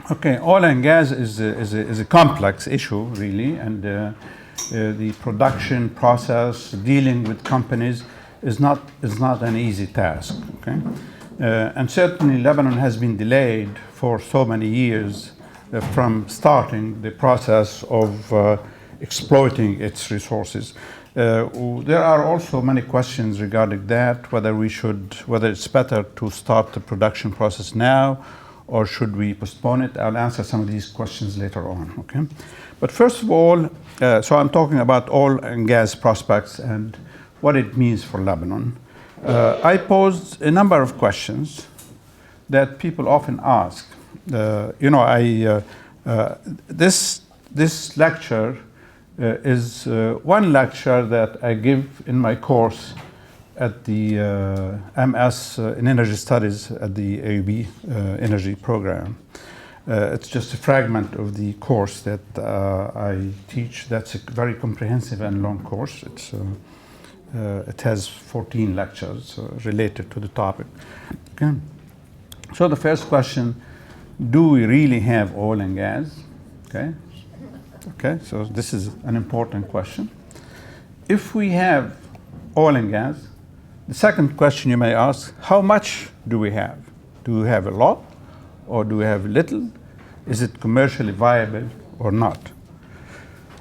Okay, oil and gas is a complex issue, really, and the production process, dealing with companies, is not an easy task. Okay, and certainly Lebanon has been delayed for so many years from starting the process of exploiting its resources. There are also many questions regarding that, whether it's better to start the production process now, or should we postpone it? I'll answer some of these questions later on, okay? But first of all, so I'm talking about oil and gas prospects and what it means for Lebanon. I posed a number of questions that people often ask. This lecture is one lecture that I give in my course at the MS in Energy Studies at the AUB Energy Program. It's just a fragment of the course that I teach. That's a very comprehensive and long course. It has 14 lectures related to the topic. Okay. So the first question, do we really have oil and gas? Okay, so this is an important question. If we have oil and gas, the second question you may ask, how much do we have? Do we have a lot or do we have little? Is it commercially viable or not?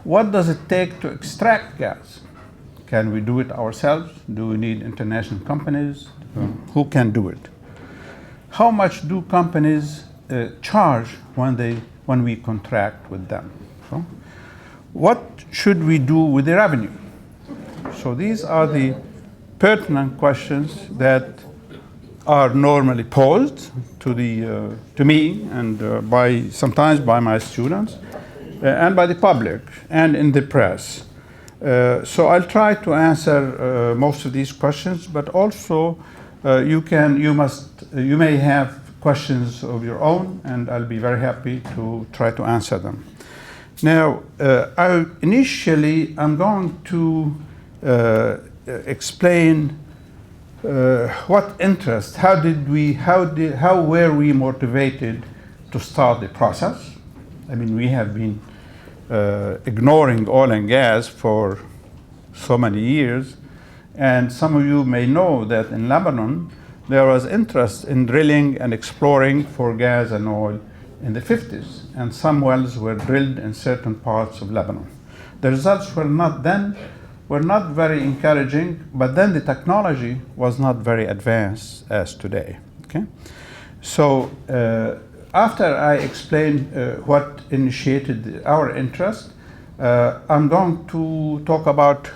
What does it take to extract gas? Can we do it ourselves? Do we need international companies? Who can do it? How much do companies charge when we contract with them? So, what should we do with the revenue? So these are the pertinent questions that are normally posed to me and sometimes by my students and by the public and in the press. So I'll try to answer most of these questions, but also you may have questions of your own, and I'll be very happy to try to answer them. Now, initially, I'm going to explain what interest, how were we motivated to start the process? I mean, we have been ignoring oil and gas for so many years, and some of you may know that in Lebanon there was interest in drilling and exploring for gas and oil in the 50s, and some wells were drilled in certain parts of Lebanon. The results were not very encouraging, but then the technology was not very advanced as today. Okay, so after I explain what initiated our interest, I'm going to talk about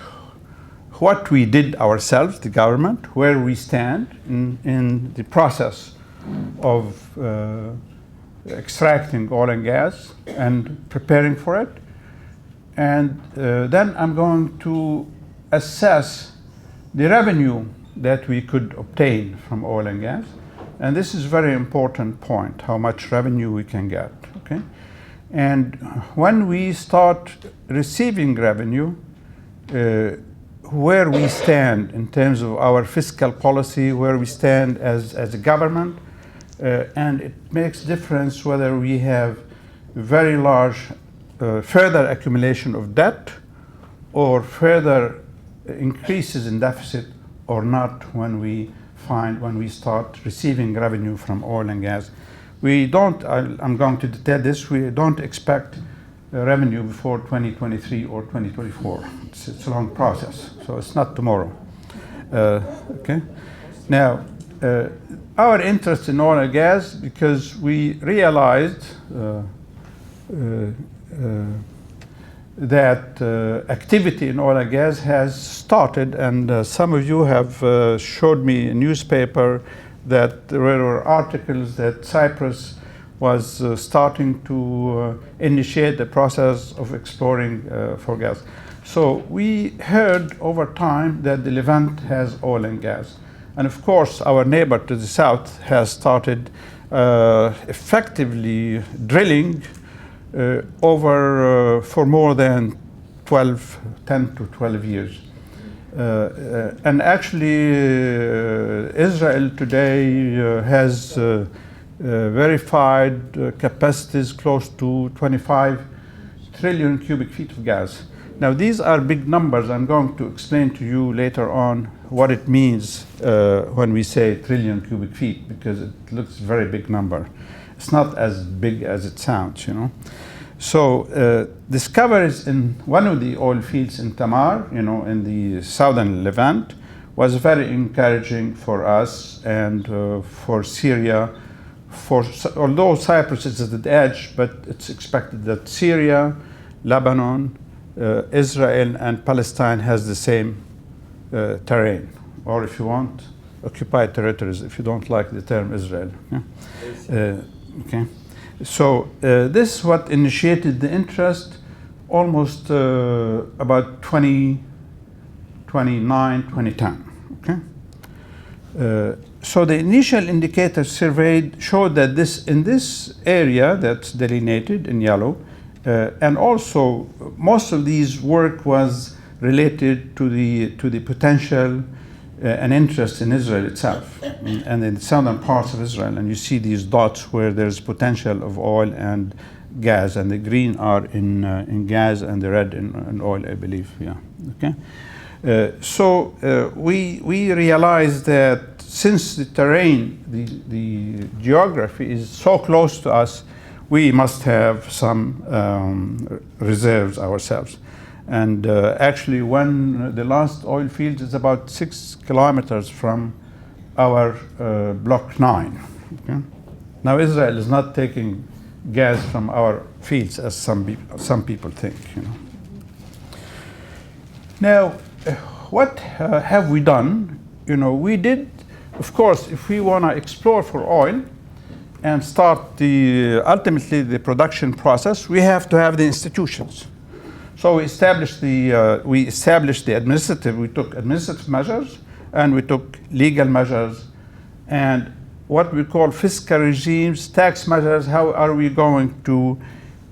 what we did ourselves, the government, where we stand in the process of extracting oil and gas and preparing for it. And then I'm going to assess the revenue that we could obtain from oil and gas. And this is a very important point, how much revenue we can get, okay? And when we start receiving revenue, where we stand in terms of our fiscal policy, where we stand as a government, and it makes difference whether we have very large further accumulation of debt or further increases in deficit or not when we start receiving revenue from oil and gas. I'm going to detail this, we don't expect revenue before 2023 or 2024. It's a long process, so it's not tomorrow. Okay. Now, our interest in oil and gas, because we realized that activity in oil and gas has started, and some of you have showed me a newspaper that there were articles that Cyprus was starting to initiate the process of exploring for gas. So we heard over time that the Levant has oil and gas. And of course, our neighbor to the south has started effectively drilling for more than 10 to 12 years. And actually, Israel today has verified capacities close to 25 trillion cubic feet of gas. Now, these are big numbers. I'm going to explain to you later on what it means when we say trillion cubic feet, because it looks very big number. It's not as big as it sounds, you know. So discoveries in one of the oil fields in Tamar, you know, in the southern Levant, was very encouraging for us and for Syria. Although Cyprus is at the edge, but it's expected that Syria, Lebanon, Israel and Palestine has the same terrain, or if you want, occupied territories, if you don't like the term Israel. Yeah? Okay. So this is what initiated the interest almost about 2010. Okay. So the initial indicator surveyed showed that in this area that's delineated in yellow, and also most of these work was related to the potential and interest in Israel itself and in the southern parts of Israel. And you see these dots where there's potential of oil and gas, and the green are in gas and the red in oil, I believe. Yeah. Okay. So we realized that since the terrain, the geography is so close to us, we must have some reserves ourselves. And actually, the last oil field is about 6 kilometers from our Block 9. Okay? Now, Israel is not taking gas from our fields, as some people think. You know. Now, what have we done? You know, we did, of course, if we want to explore for oil and start ultimately the production process, we have to have the institutions. So we established the administrative. We took administrative measures and we took legal measures and what we call fiscal regimes, tax measures. How are we going to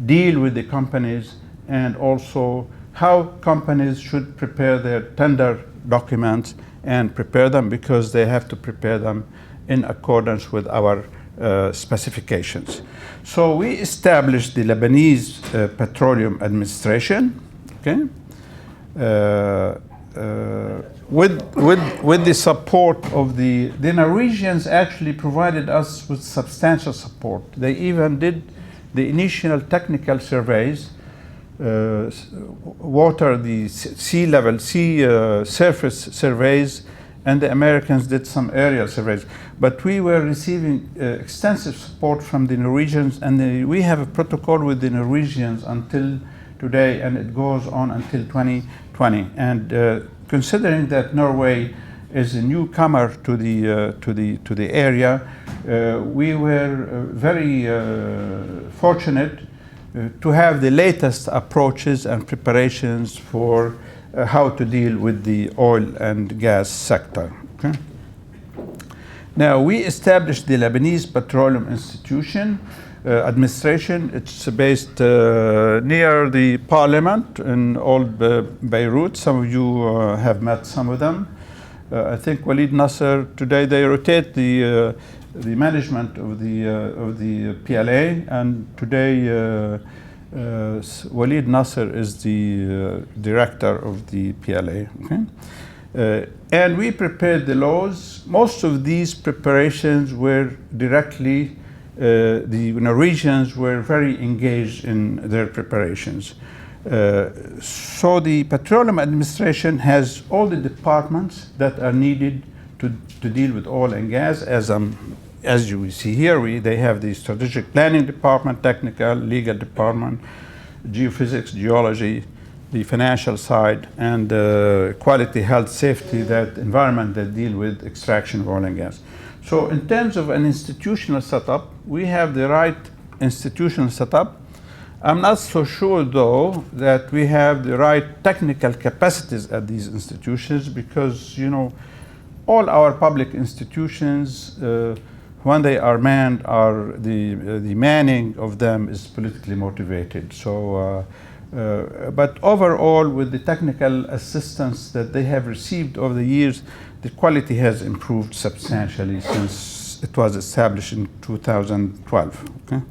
deal with the companies, and also how companies should prepare their tender documents and prepare them, because they have to prepare them in accordance with our specifications. So we established the Lebanese Petroleum Administration, okay, with the support of the Norwegians. Actually provided us with substantial support. They even did the initial technical surveys, the sea level, surface surveys, and the Americans did some aerial surveys. But we were receiving extensive support from the Norwegians, and we have a protocol with the Norwegians until today, and it goes on until 2020. And considering that Norway is a newcomer to the area, we were very fortunate to have the latest approaches and preparations for how to deal with the oil and gas sector. Okay? Now, we established the Lebanese Petroleum Administration. It's based near the parliament in old Beirut. Some of you have met some of them. I think Walid Nasser, today they rotate the management of the PLA, and today Walid Nasser is the director of the PLA. Okay? And we prepared the laws. Most of these preparations were directly, the Norwegians were very engaged in their preparations. So the Petroleum Administration has all the departments that are needed to deal with oil and gas. As you will see here, they have the strategic planning department, technical, legal department, geophysics, geology, the financial side, and quality, health, safety, that environment that deal with extraction of oil and gas. So in terms of an institutional setup, we have the right institutional setup. I'm not so sure, though, that we have the right technical capacities at these institutions, because, you know, all our public institutions, when they are manned, the manning of them is politically motivated. So, but overall, with the technical assistance that they have received over the years, the quality has improved substantially since it was established in 2012. Okay?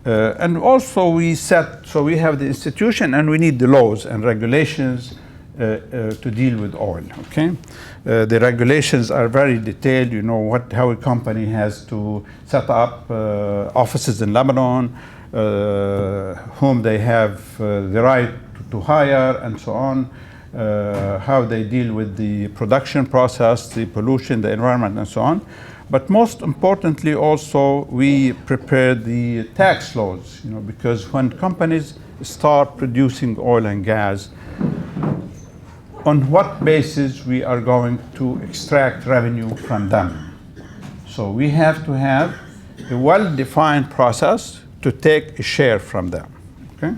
And also we have the institution and we need the laws and regulations to deal with oil. Okay, the regulations are very detailed. You know how a company has to set up offices in Lebanon, whom they have the right to hire, and so on. How they deal with the production process, the pollution, the environment, and so on. But most importantly, also we prepare the tax laws. You know, because when companies start producing oil and gas, on what basis we are going to extract revenue from them. So we have to have a well-defined process to take a share from them, okay?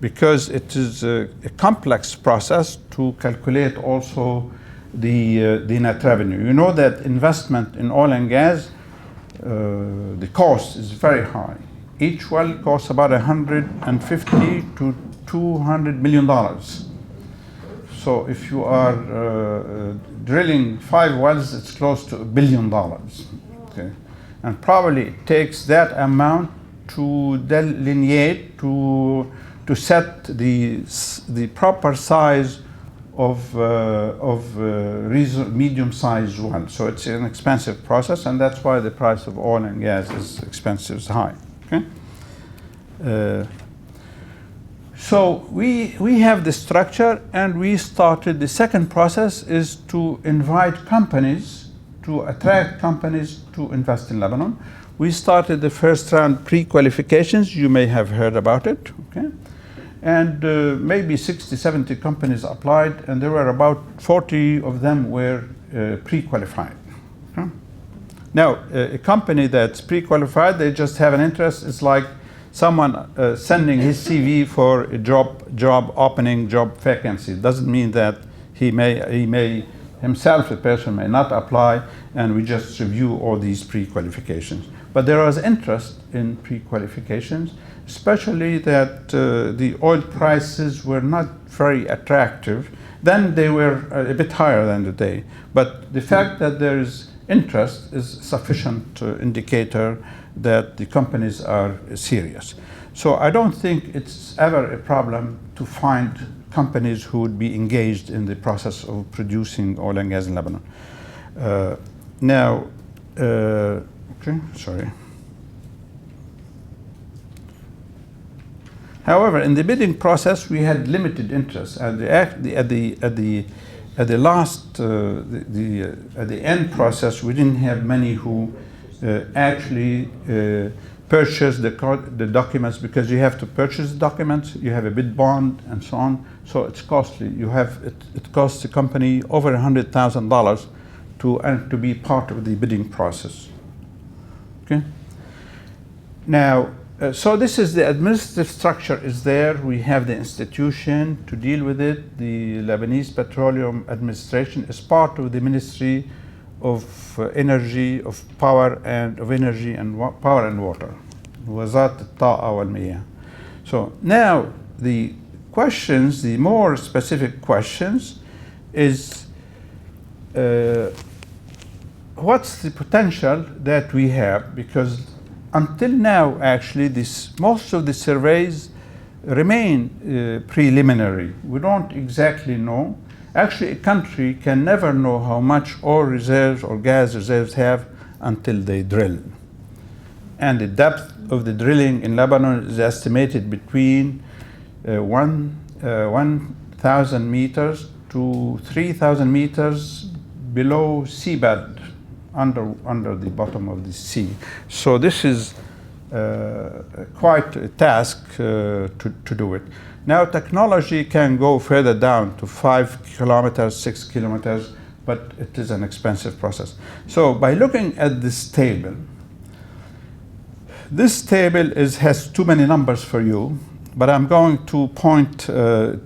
Because it is a complex process to calculate also the net revenue. You know that investment in oil and gas, the cost is very high. Each well costs about $150 to $200 million. So if you are drilling 5 wells, it's close to $1 billion. Okay? And probably it takes that amount to delineate, to set the proper size of medium-sized well. So it's an expensive process, and that's why the price of oil and gas is expensive, is high. Okay? So we have the structure, and we started. The second process is to invite companies, to attract companies to invest in Lebanon. We started the first round pre-qualifications. You may have heard about it. Okay? And maybe 60, 70 companies applied, and there were about 40 of them were pre-qualified. Okay? Now, a company that's pre-qualified, they just have an interest. It's like someone sending his CV for a job opening, job vacancy. It doesn't mean that he may himself, a person may not apply, and we just review all these pre-qualifications. But there was interest in pre-qualifications, especially that the oil prices were not very attractive. Then they were a bit higher than today. But the fact that there is interest is sufficient indicator that the companies are serious. So I don't think it's ever a problem to find companies who would be engaged in the process of producing oil and gas in Lebanon. Okay, sorry. However, in the bidding process, we had limited interest. At the end process, we didn't have many who actually purchase the documents, because you have to purchase the documents, you have a bid bond, and so on. So it's costly. It costs the company over $100,000 to be part of the bidding process. Okay. Now, so this is the administrative structure is there. We have the institution to deal with it. The Lebanese Petroleum Administration is part of the Ministry of Energy, of Power and Power and Water. وزارة الطاقة والمياه. So now the questions, the more specific questions, is what's the potential that we have? Because until now, actually, most of the surveys remain preliminary. We don't exactly know. Actually, a country can never know how much oil reserves or gas reserves have until they drill. And the depth of the drilling in Lebanon is estimated between 1,000 meters to 3,000 meters below seabed, under the bottom of the sea. So this is quite a task to do it. Now technology can go further down to 5 kilometers, 6 kilometers, but it is an expensive process. So by looking at this table has too many numbers for you, but I'm going to point to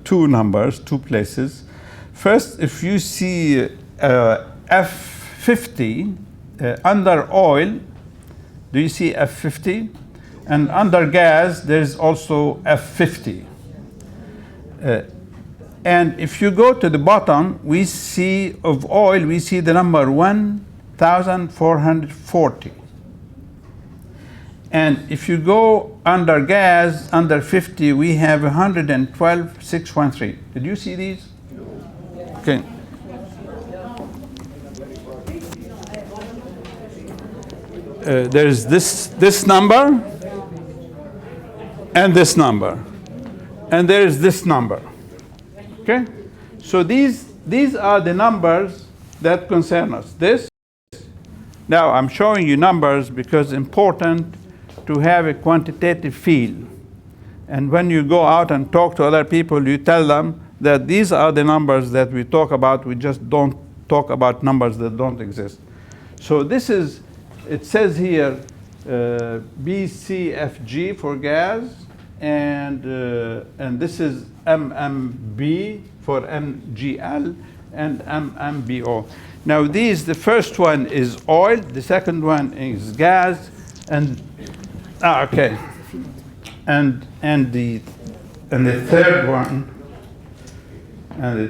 two places. First, if you see F50 under oil, do you see F50? And under gas, there's also F50. And if you go to the bottom, we see of oil, we see the number 1, 1,440. And if you go under gas, under 50, we have 112,613. Did you see these? Okay. There's this number and this number. And there is this number. Okay? So these are the numbers that concern us. This. Now I'm showing you numbers because it's important to have a quantitative feel. And when you go out and talk to other people, you tell them that these are the numbers that we talk about. We just don't talk about numbers that don't exist. So this is, it says here, BCFG for gas, and this is MMB for MGL, and MMBO. Now the first one is oil, the second one is gas, and okay, and the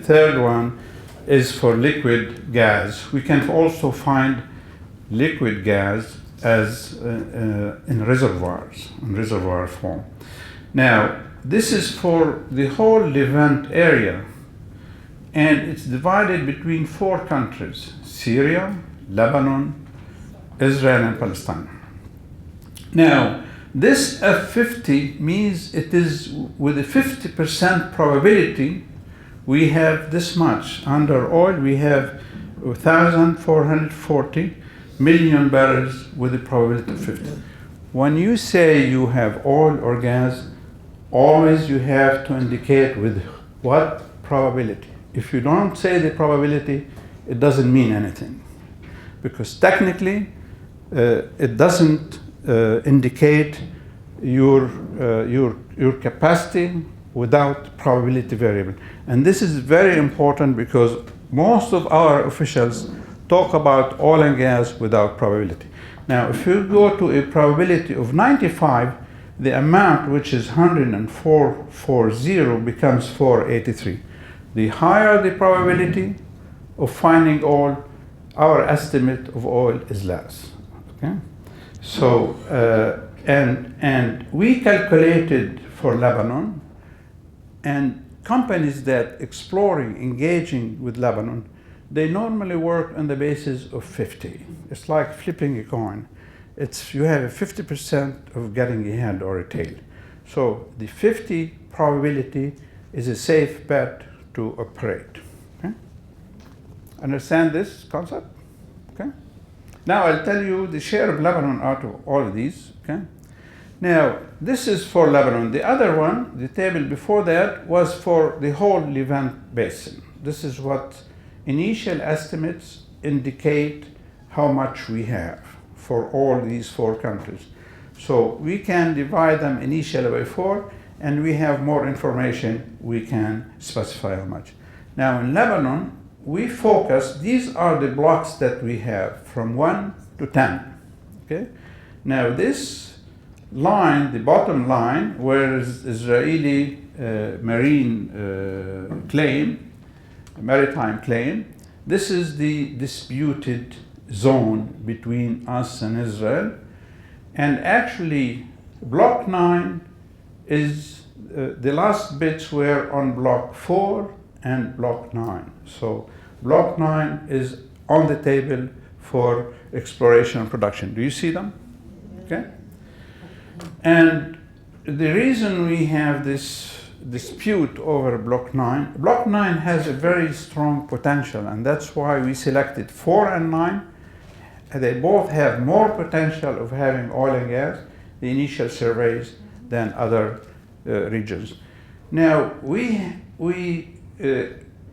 third one is for liquid gas. We can also find liquid gas as in reservoirs, in reservoir form. Now this is for the whole Levant area, and it's divided between 4 countries: Syria, Lebanon, Israel, and Palestine. Now, this F50 means it is with a 50% probability we have this much. Under oil, we have 1,440 million barrels with a probability of 50. When you say you have oil or gas, always you have to indicate with what probability. If you don't say the probability, it doesn't mean anything. Because technically, it doesn't indicate your capacity without probability variable. And this is very important because most of our officials talk about oil and gas without probability. Now, if you go to a probability of 95, the amount, which is 104.40, becomes 483. The higher the probability of finding oil, our estimate of oil is less. Okay? So, and we calculated for Lebanon, and companies that exploring, engaging with Lebanon, they normally work on the basis of 50. It's like flipping a coin. You have a 50% of getting a head or a tail. So the 50 probability is a safe bet to operate. Okay? Understand this concept? Okay? Now I'll tell you the share of Lebanon out of all of these. Okay? Now this is for Lebanon. The other one, the table before that, was for the whole Levant basin. This is what initial estimates indicate how much we have for all these 4 countries. So we can divide them initially by 4, and we have more information, we can specify how much. Now in Lebanon, we focus, these are the blocks that we have from 1 to 10. Okay? Now this line, the bottom line, where is Israeli marine maritime claim, this is the disputed zone between us and Israel. And actually, block 9 is, the last bits were on block 4 and block 9. So block 9 is on the table for exploration and production. Do you see them? Okay. And the reason we have this dispute over block 9 has a very strong potential, and that's why we selected 4 and 9. They both have more potential of having oil and gas, the initial surveys, than other regions. Now,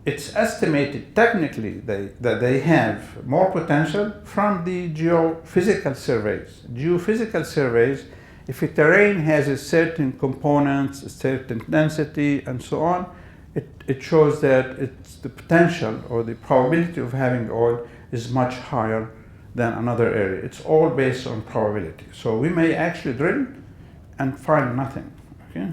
it's estimated technically that they have more potential from the geophysical surveys. Geophysical surveys, if a terrain has a certain components, a certain density, and so on, it shows that the potential or the probability of having oil is much higher than another area. It's all based on probability. So we may actually drill and find nothing. Okay?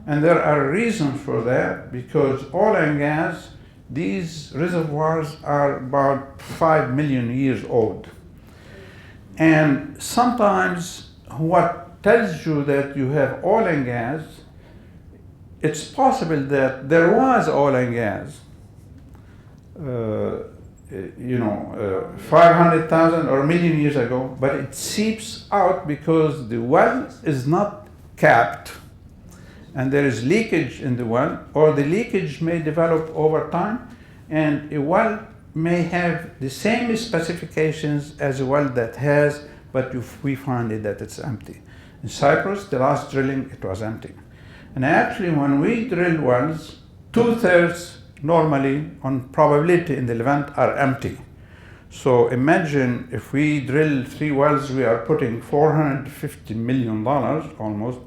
And there are reasons for that, because oil and gas These reservoirs are about 5 million years old. And sometimes what tells you that you have oil and gas, it's possible that there was oil and gas, 500,000 or a million years ago, but it seeps out because the well is not capped and there is leakage in the well, or the leakage may develop over time, and a well may have the same specifications as a well that has, but we find it that it's empty. In Cyprus, the last drilling, it was empty. And actually, when we drill wells, 2/3 normally on probability in the Levant are empty. So imagine if we drill 3 wells, we are putting $450 million almost,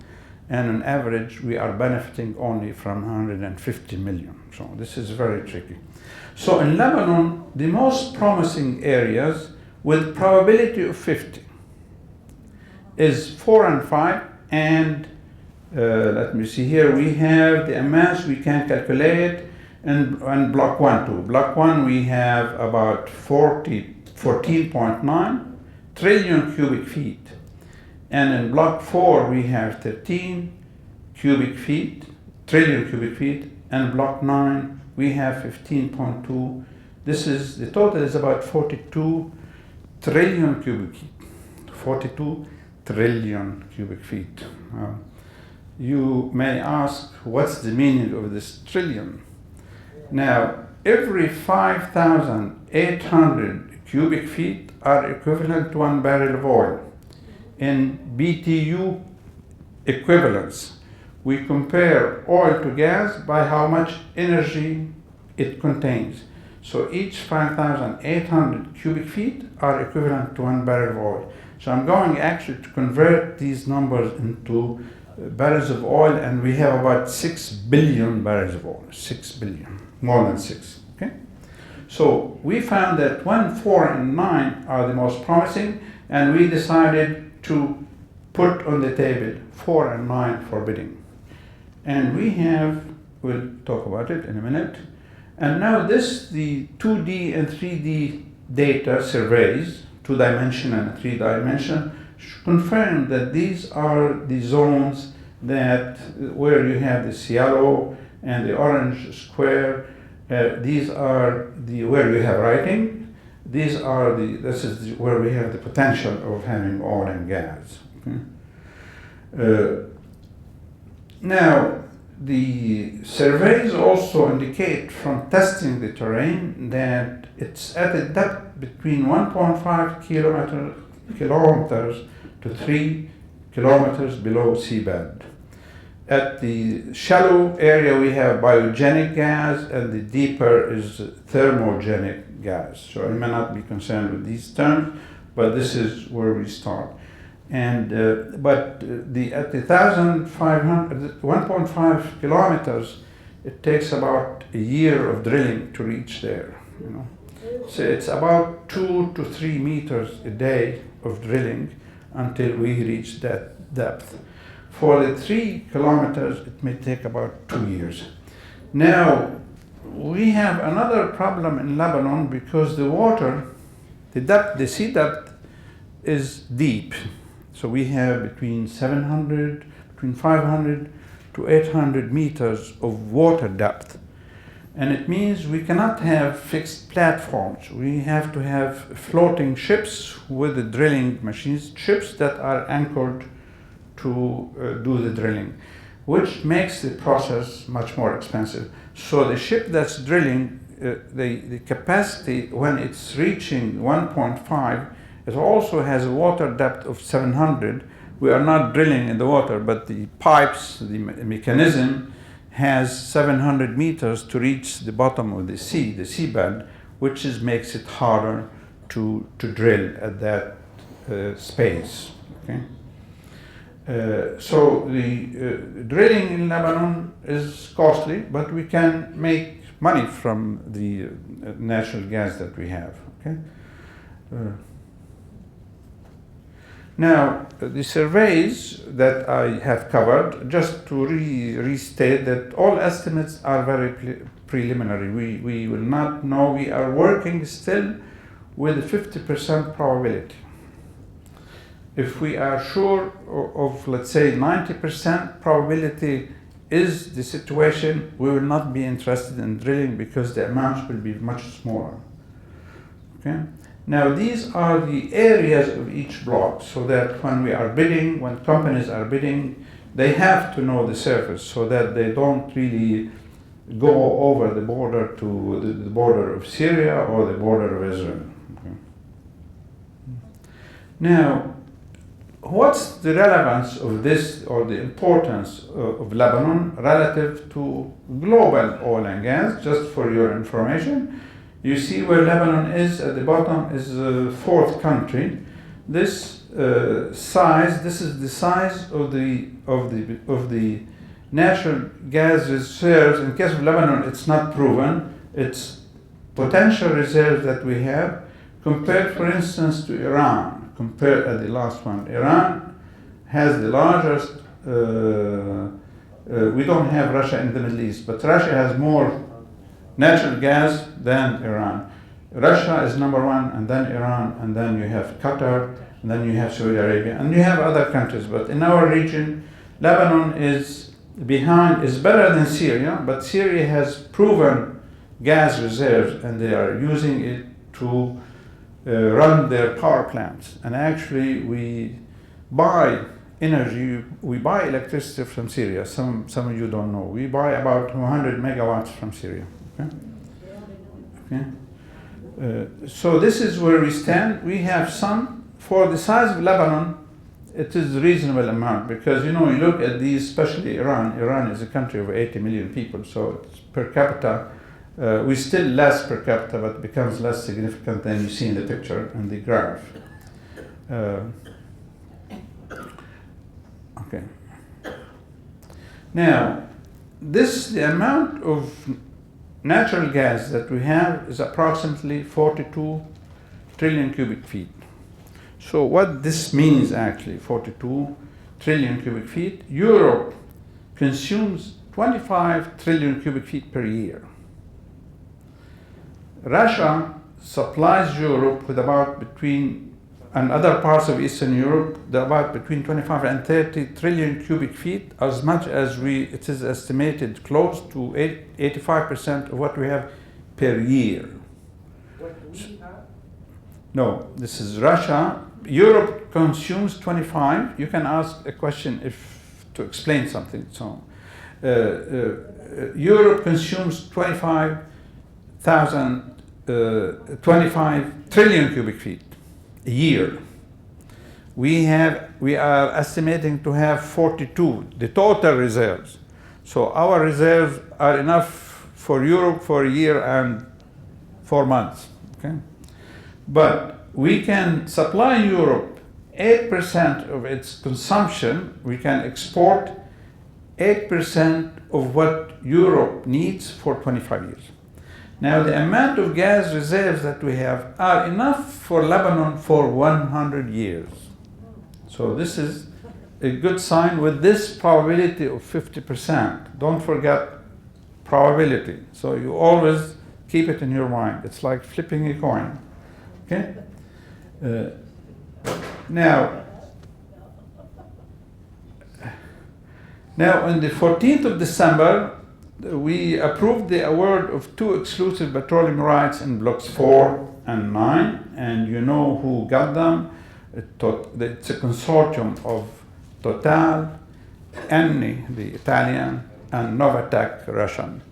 and on average we are benefiting only from 150 million. So this is very tricky. So in Lebanon, the most promising areas with probability of 50 is 4 and 5, and let me see here, we have the amounts we can calculate in block 1 too. Block 1 we have about 14.9 trillion cubic feet. And in block 4 we have 13 trillion cubic feet, and block 9 we have 15.2. This is, the total is about 42 trillion cubic feet. 42 trillion cubic feet. You may ask, what's the meaning of this trillion? Now, every 5,800 cubic feet are equivalent to 1 barrel of oil. In BTU equivalents, we compare oil to gas by how much energy it contains. So each 5,800 cubic feet are equivalent to 1 barrel of oil. So I'm going actually to convert these numbers into barrels of oil, and we have about 6 billion barrels of oil. 6 billion, more than 6, okay? So we found that 1, 4, and 9 are the most promising, and we decided to put on the table 4 and 9 for bidding. And we have, we'll talk about it in a minute. And now this, the 2D and 3D data surveys, 2-dimension and 3-dimension, confirm that these are the zones that where you have this yellow and the orange square. These are the where you have writing. This is where we have the potential of having oil and gas. Okay? Now, the surveys also indicate from testing the terrain that it's at a depth between 1.5 kilometers to 3 kilometers below seabed. At the shallow area we have biogenic gas, and the deeper is thermogenic gas. So I may not be concerned with these terms, but this is where we start. And at the 1.5 kilometers, it takes about a year of drilling to reach there. So it's about 2 to 3 meters a day of drilling until we reach that depth. For the 3 kilometers, it may take about 2 years. Now, we have another problem in Lebanon because the water, the sea depth is deep. So we have between 500 to 800 meters of water depth. And it means we cannot have fixed platforms. We have to have floating ships with the drilling machines, ships that are anchored to do the drilling, which makes the process much more expensive. So the ship that's drilling, the capacity when it's reaching 1.5, it also has a water depth of 700. We are not drilling in the water, but the pipes, the mechanism has 700 meters to reach the bottom of the sea, the seabed, which makes it harder to drill at that space. Okay? So the drilling in Lebanon is costly, but we can make money from the natural gas that we have. Okay? Now, the surveys that I have covered, just to restate that all estimates are very preliminary. We will not know. We are working still with a 50% probability. If we are sure of, let's say, 90% probability is the situation, we will not be interested in drilling because the amounts will be much smaller. Okay? Now, these are the areas of each block, so that when we are bidding, when companies are bidding, they have to know the surface so that they don't really go over the border to the border of Syria or the border of Israel. Okay? Now, what's the relevance of this, or the importance of Lebanon relative to global oil and gas? Just for your information, you see where Lebanon is at the bottom is the fourth country. This size, this is the size of the natural gas reserves. In case of Lebanon, it's not proven. It's potential reserves that we have compared, for instance, to Iran. Compared at the last one, Iran has the largest. We don't have Russia in the Middle East, but Russia has more natural gas than Iran. Russia is number one, and then Iran, and then you have Qatar, and then you have Saudi Arabia, and you have other countries. But in our region, Lebanon is behind, is better than Syria, but Syria has proven gas reserves, and they are using it to run their power plants. And actually, we buy energy, we buy electricity from Syria. Some of you don't know. We buy about 200 megawatts from Syria. Okay? Okay? So this is where we stand. We have some, for the size of Lebanon, it is a reasonable amount, because you look at these, especially Iran. Iran is a country of 80 million people, so it's per capita. We're still less per capita, but it becomes less significant than you see in the picture and the graph. Okay. Now, the amount of natural gas that we have is approximately 42 trillion cubic feet. So what this means actually, 42 trillion cubic feet, Europe consumes 25 trillion cubic feet per year. Russia supplies Europe with and other parts of Eastern Europe, about between 25 and 30 trillion cubic feet, as much as it is estimated close to 85% of what we have per year. What do we have? No, this is Russia. Europe consumes 25. You can ask a question to explain something. So, Europe consumes 25 trillion cubic feet a year. We are estimating to have 42, the total reserves. So our reserves are enough for Europe for a year and 4 months. Okay? But we can supply Europe 8% of its consumption. We can export 8% of what Europe needs for 25 years. Now, the amount of gas reserves that we have are enough for Lebanon for 100 years. So this is a good sign with this probability of 50%. Don't forget probability. So you always keep it in your mind. It's like flipping a coin. Okay? Now, on the 14th of December, we approved the award of 2 exclusive petroleum rights in blocks 4 and 9, and you know who got them. It's a consortium of Total, Eni, the Italian, and Novatek, Russian.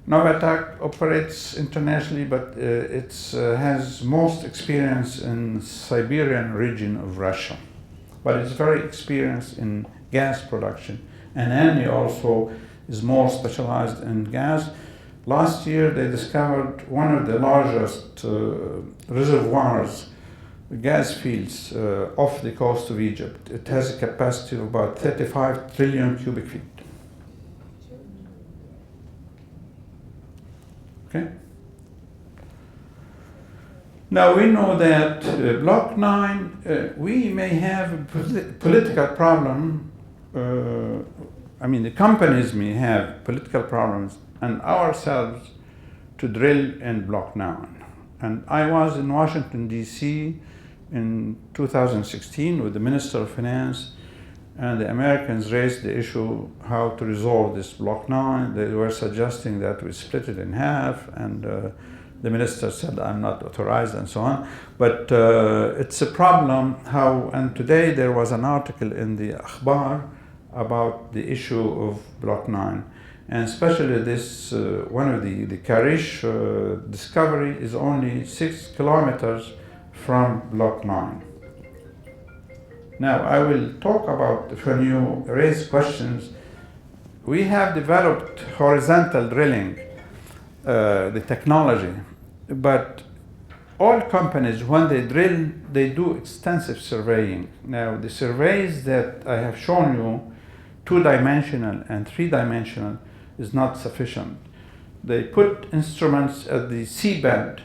Novatek operates internationally, but it has most experience in Siberian region of Russia, but it's very experienced in gas production. And Eni also is more specialized in gas. Last year, they discovered one of the largest reservoirs, gas fields off the coast of Egypt. It has a capacity of about 35 trillion cubic feet. Okay? Now we know that Block 9, we may have a political problem. The companies may have political problems and ourselves to drill in Block 9. And I was in Washington, D.C. in 2016 with the Minister of Finance, and the Americans raised the issue how to resolve this Block 9. They were suggesting that we split it in half, and the minister said, I'm not authorized, and so on. But it's a problem how, and today there was an article in the Akhbar about the issue of Block 9. And especially this, one of the Karish discovery is only 6 kilometers from Block 9. Now I will talk about, when you raise questions, we have developed horizontal drilling, the technology. But all companies, when they drill, they do extensive surveying. Now, the surveys that I have shown you, 2-dimensional and 3-dimensional, is not sufficient. They put instruments at the seabed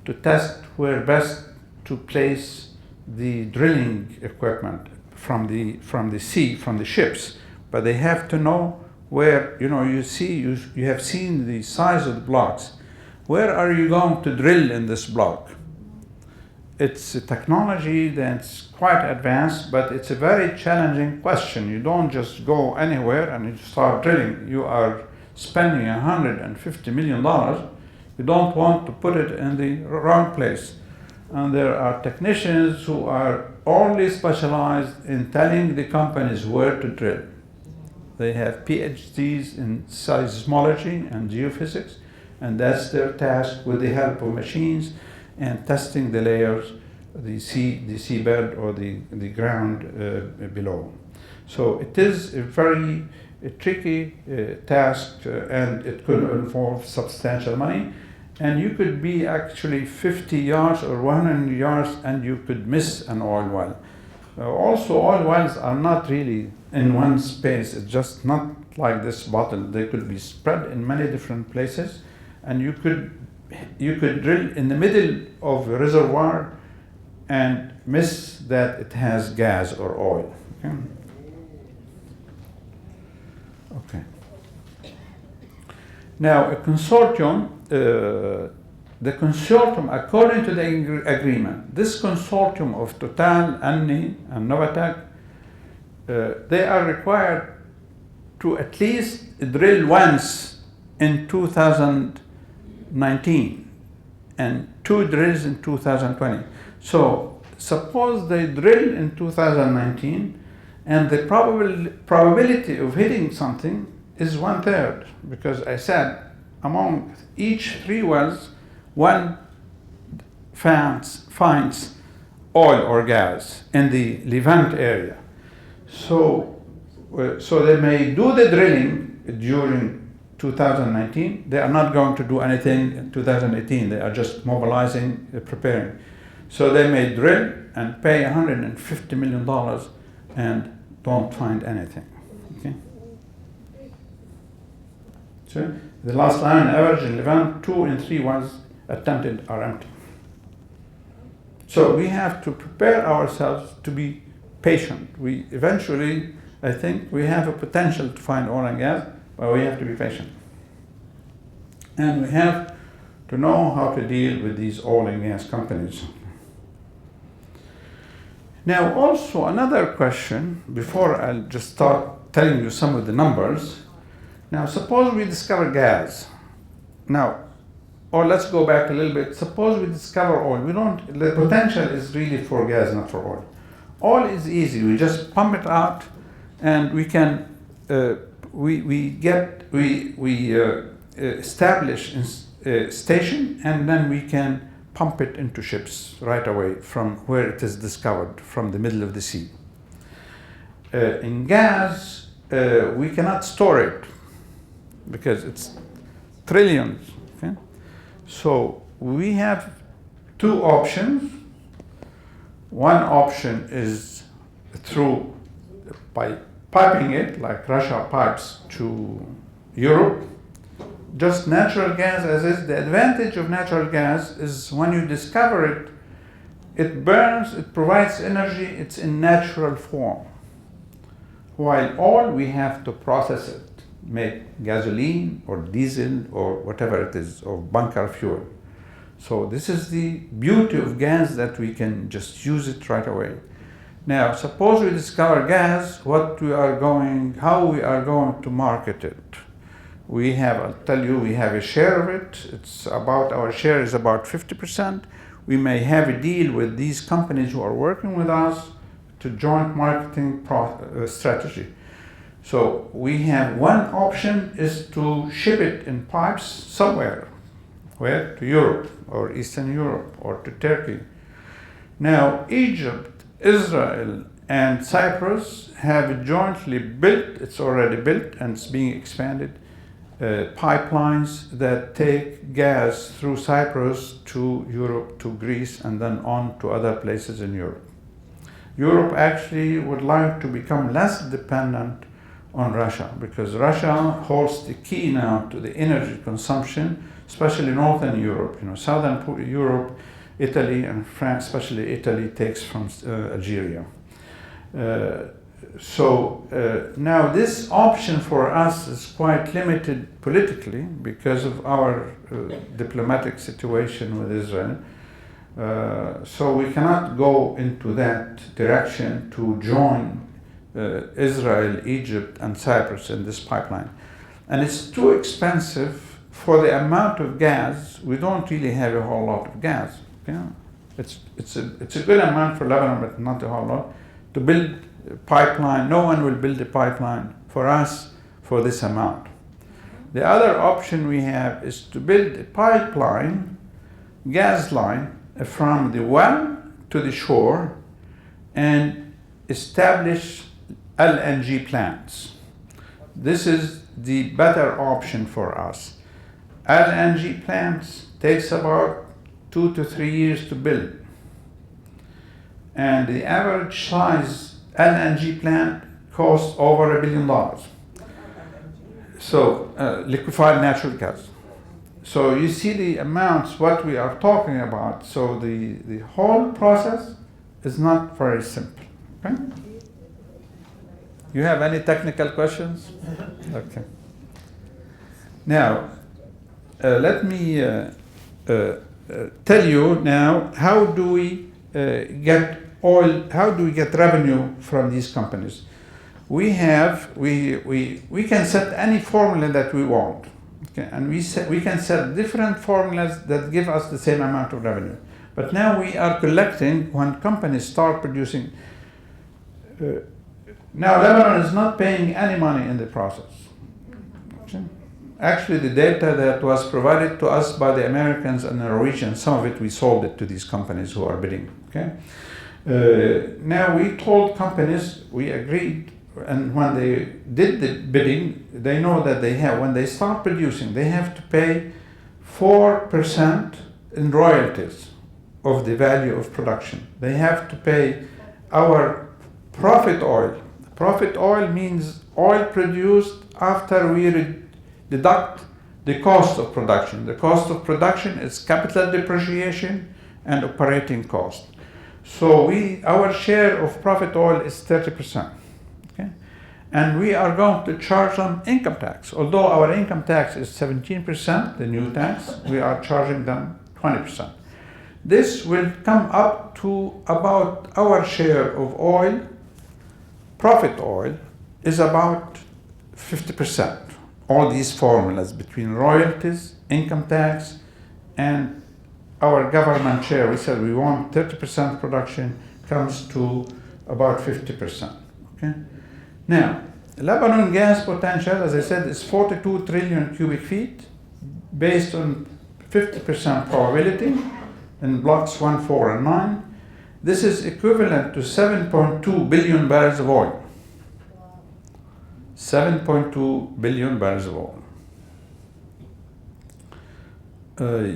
to test where best to place the drilling equipment from the sea, from the ships. But they have to know where, you have seen the size of the blocks. Where are you going to drill in this block? It's a technology that's quite advanced, but it's a very challenging question. You don't just go anywhere and you start drilling. You are spending $150 million. You don't want to put it in the wrong place. And there are technicians who are only specialized in telling the companies where to drill. They have PhDs in seismology and geophysics, and that's their task with the help of machines and testing the layers, the seabed or the ground below. So it is a very tricky task, and it could involve substantial money. And you could be actually 50 yards or 100 yards and you could miss an oil well. Also, oil wells are not really in one space. It's just not like this bottle. They could be spread in many different places, and you could drill in the middle of a reservoir and miss that it has gas or oil. Okay. Now, a consortium, the consortium, according to the agreement, this consortium of Total, Eni, and Novatek, they are required to at least drill once in 2019 and 2 drills in 2020. So suppose they drill in 2019 and the probability of hitting something is 1/3, because I said among each 3 wells, 1 finds oil or gas in the Levant area. So they may do the drilling during 2019. They are not going to do anything in 2018. They are just mobilizing, preparing. So they may drill and pay $150 million and don't find anything. Okay. So the last line average in Levant, 2 in 3 wells attempted are empty. So we have to prepare ourselves to be patient. We eventually, I think, we have a potential to find oil and gas, but we have to be patient. And we have to know how to deal with these oil and gas companies. Now, also another question, before I'll just start telling you some of the numbers. Now, suppose we discover gas. Now, or let's go back a little bit. Suppose we discover oil. The potential is really for gas, not for oil. Oil is easy. We just pump it out, and we can establish a station, and then we can pump it into ships right away from where it is discovered, from the middle of the sea. In gas, we cannot store it because it's trillions. Okay? So we have 2 options. One option is by piping it, like Russia pipes to Europe, just natural gas as is. The advantage of natural gas is when you discover it, it burns, it provides energy, it's in natural form. While oil, we have to process it, make gasoline or diesel or whatever it is, or bunker fuel. So this is the beauty of gas, that we can just use it right away. Now, suppose we discover gas, how we are going to market it. I'll tell you, we have a share of it. Our share is about 50%. We may have a deal with these companies who are working with us to joint marketing strategy. So we have one option is to ship it in pipes somewhere. Where? To Europe or Eastern Europe or to Turkey. Now, Egypt, Israel, and Cyprus have jointly built, it's already built and it's being expanded, pipelines that take gas through Cyprus to Europe, to Greece, and then on to other places in Europe. Europe actually would like to become less dependent on Russia, because Russia holds the key now to the energy consumption, especially Northern Europe. Southern Europe, Italy and France, especially Italy, takes from Algeria. Now this option for us is quite limited politically because of our diplomatic situation with Israel. So we cannot go into that direction to join Israel, Egypt, and Cyprus in this pipeline. And it's too expensive for the amount of gas. We don't really have a whole lot of gas. It's a good amount for Lebanon, but not a whole lot. To build a pipeline, no one will build a pipeline for us for this amount. The other option we have is to build a pipeline, gas line, from the well to the shore and establish LNG plants. This is the better option for us. LNG plants takes about 2 to 3 years to build. And the average size LNG plant costs over $1 billion. So, liquefied natural gas. So you see the amounts, what we are talking about. So the whole process is not very simple. Okay? You have any technical questions? Okay. Now, let me tell you now, how do we get oil, how do we get revenue from these companies? We can set any formula that we want. Okay, and we can set different formulas that give us the same amount of revenue. But now we are collecting when companies start producing. Now Lebanon is not paying any money in the process. Okay. Actually, the data that was provided to us by the Americans and the Norwegians, some of it we sold it to these companies who are bidding. Okay. Now we told companies, we agreed. And when they did the bidding, they know that when they start producing, they have to pay 4% in royalties of the value of production. They have to pay our profit oil. Profit oil means oil produced after we deduct the cost of production. The cost of production is capital depreciation and operating cost. So our share of profit oil is 30%. And we are going to charge them income tax. Although our income tax is 17%, the new tax, we are charging them 20%. This will come up to about our share of oil, profit oil, is about 50%. All these formulas between royalties, income tax, and our government share, we said we want 30% production, comes to about 50%. Okay? Now, Lebanon gas potential, as I said, is 42 trillion cubic feet based on 50% probability in blocks 1, 4, and 9. This is equivalent to 7.2 billion barrels of oil. 7.2 billion barrels of oil.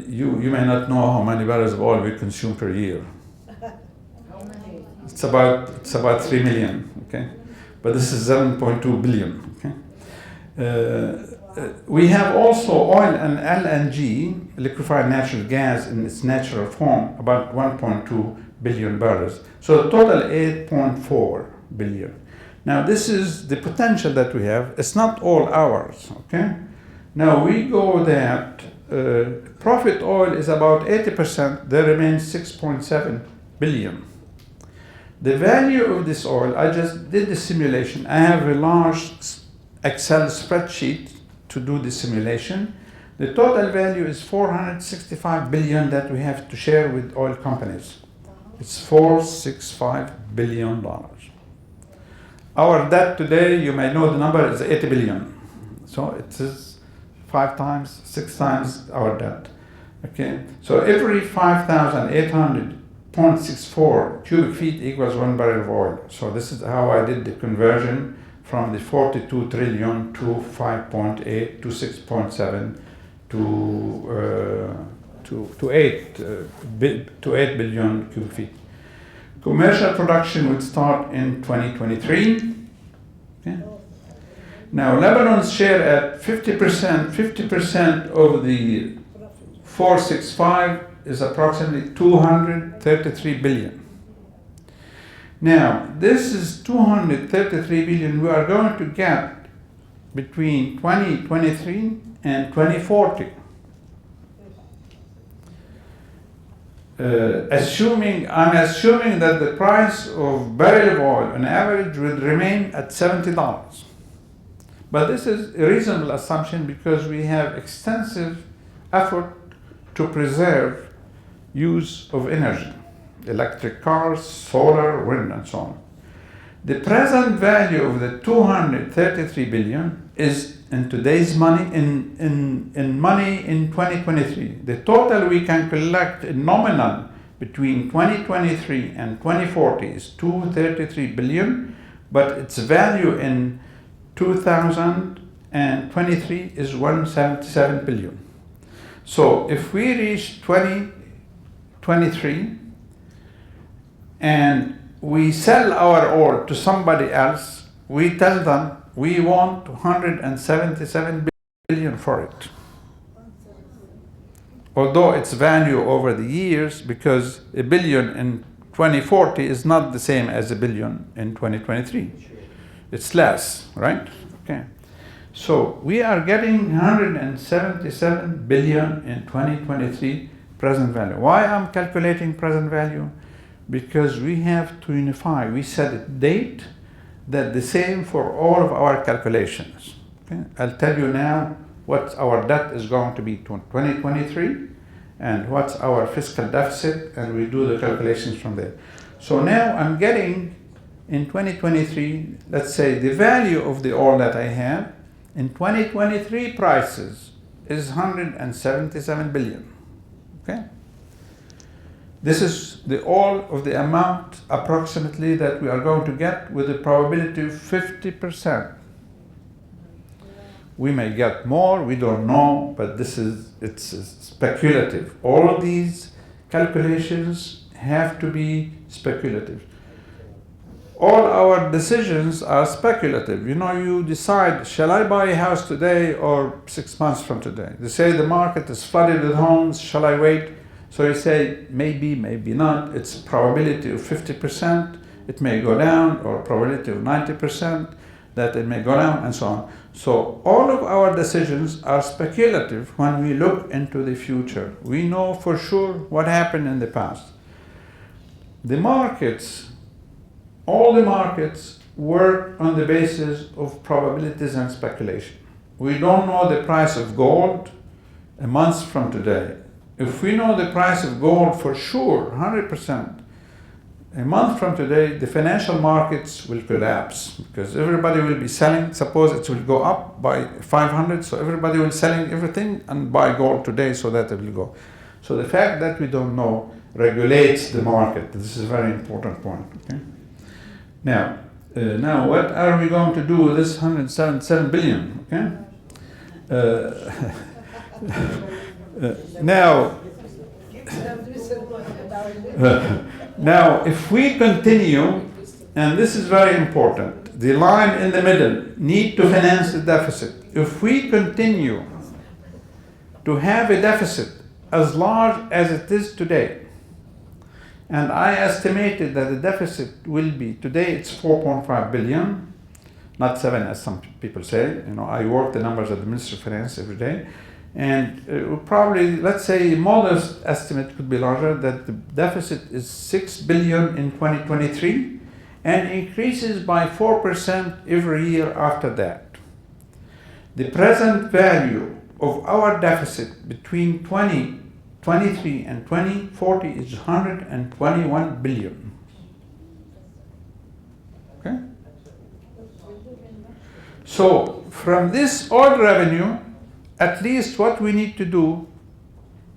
You may not know how many barrels of oil we consume per year. It's about 3 million, okay? But this is 7.2 billion, okay? we have also oil and LNG, liquefied natural gas in its natural form, about 1.2 billion barrels. So total 8.4 billion. Now this is the potential that we have. It's not all ours, okay? Now we go that profit oil is about 80%, there remains 6.7 billion. The value of this oil, I just did the simulation. I have a large Excel spreadsheet to do the simulation. The total value is 465 billion that we have to share with oil companies. It's $465 billion. Our debt today, you may know the number, is 80 billion. So it is 5 times, 6 times our debt. Okay, so every 5,800.64 cubic feet equals 1 barrel of oil. So this is how I did the conversion from the 42 trillion to 5.8 to 6.7 to 8 billion cubic feet. Commercial production would start in 2023. Okay. Now Lebanon's share at 50% of the 465 is approximately 233 billion. Now, this is 233 billion we are going to get between 2023 and 2040. I'm assuming that the price of barrel of oil on average would remain at $70. But this is a reasonable assumption because we have extensive effort to preserve use of energy. Electric cars, solar, wind, and so on. The present value of the 233 billion is in today's money, in money in 2023. The total we can collect in nominal between 2023 and 2040 is 233 billion, but its value in 2023 is 177 billion. So if we reach 2023, and we sell our oil to somebody else, we tell them we want 277 billion for it. Although its value over the years, because a billion in 2040 is not the same as a billion in 2023. It's less, right? Okay. So we are getting 177 billion in 2023 present value. Why I'm calculating present value? Because we have to unify. We set a date that the same for all of our calculations. Okay? I'll tell you now what our debt is going to be to 2023 and what's our fiscal deficit, and we do the calculations from there. So now I'm getting in 2023, let's say the value of the oil that I have in 2023 prices is 177 billion. Okay? This is all of the amount approximately that we are going to get with a probability of 50%. We may get more, we don't know, but it's speculative. All of these calculations have to be speculative. All our decisions are speculative. You know, you decide, shall I buy a house today or 6 months from today? They say the market is flooded with homes, shall I wait? So you say, maybe, maybe not. It's probability of 50%, it may go down, or probability of 90% that it may go down, and so on. So all of our decisions are speculative when we look into the future. We know for sure what happened in the past. The markets, all the markets work on the basis of probabilities and speculation. We don't know the price of gold a month from today. If we know the price of gold for sure, 100%, a month from today, the financial markets will collapse because everybody will be selling. Suppose it will go up by 500, so everybody will selling everything and buy gold today so that it will go. So the fact that we don't know regulates the market. This is a very important point. Okay? Now what are we going to do with this 177 billion? Okay? Now, if we continue, and this is very important, the line in the middle, need to finance the deficit. If we continue to have a deficit as large as it is today, and I estimated that the deficit will be, today it's 4.5 billion, not 7 as some people say. I work the numbers at the Ministry of Finance every day. And probably, let's say, modest estimate could be larger, that the deficit is 6 billion in 2023 and increases by 4% every year after that. The present value of our deficit between 2023 and 2040 is 121 billion. Okay? So from this oil revenue, at least what we need to do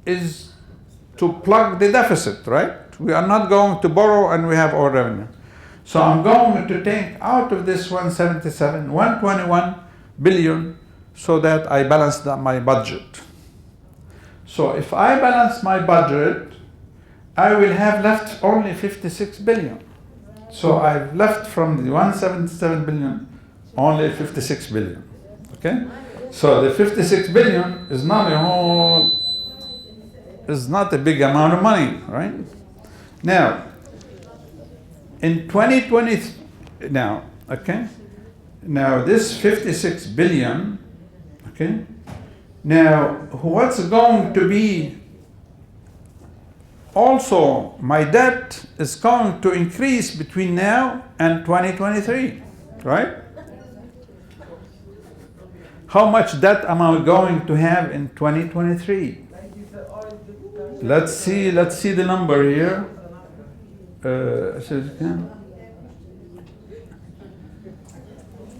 is to plug the deficit, right? We are not going to borrow and we have oil revenue. So I'm going to take out of this 121 billion so that I balance my budget. So if I balance my budget, I will have left only 56 billion. So I've left from the 177 billion only 56 billion. Okay? So the 56 billion is not a big amount of money, right? Now, in 2020, now this 56 billion, okay? Now, what's going to be also, my debt is going to increase between now and 2023, right? How much debt am I going to have in 2023? Let's see the number here.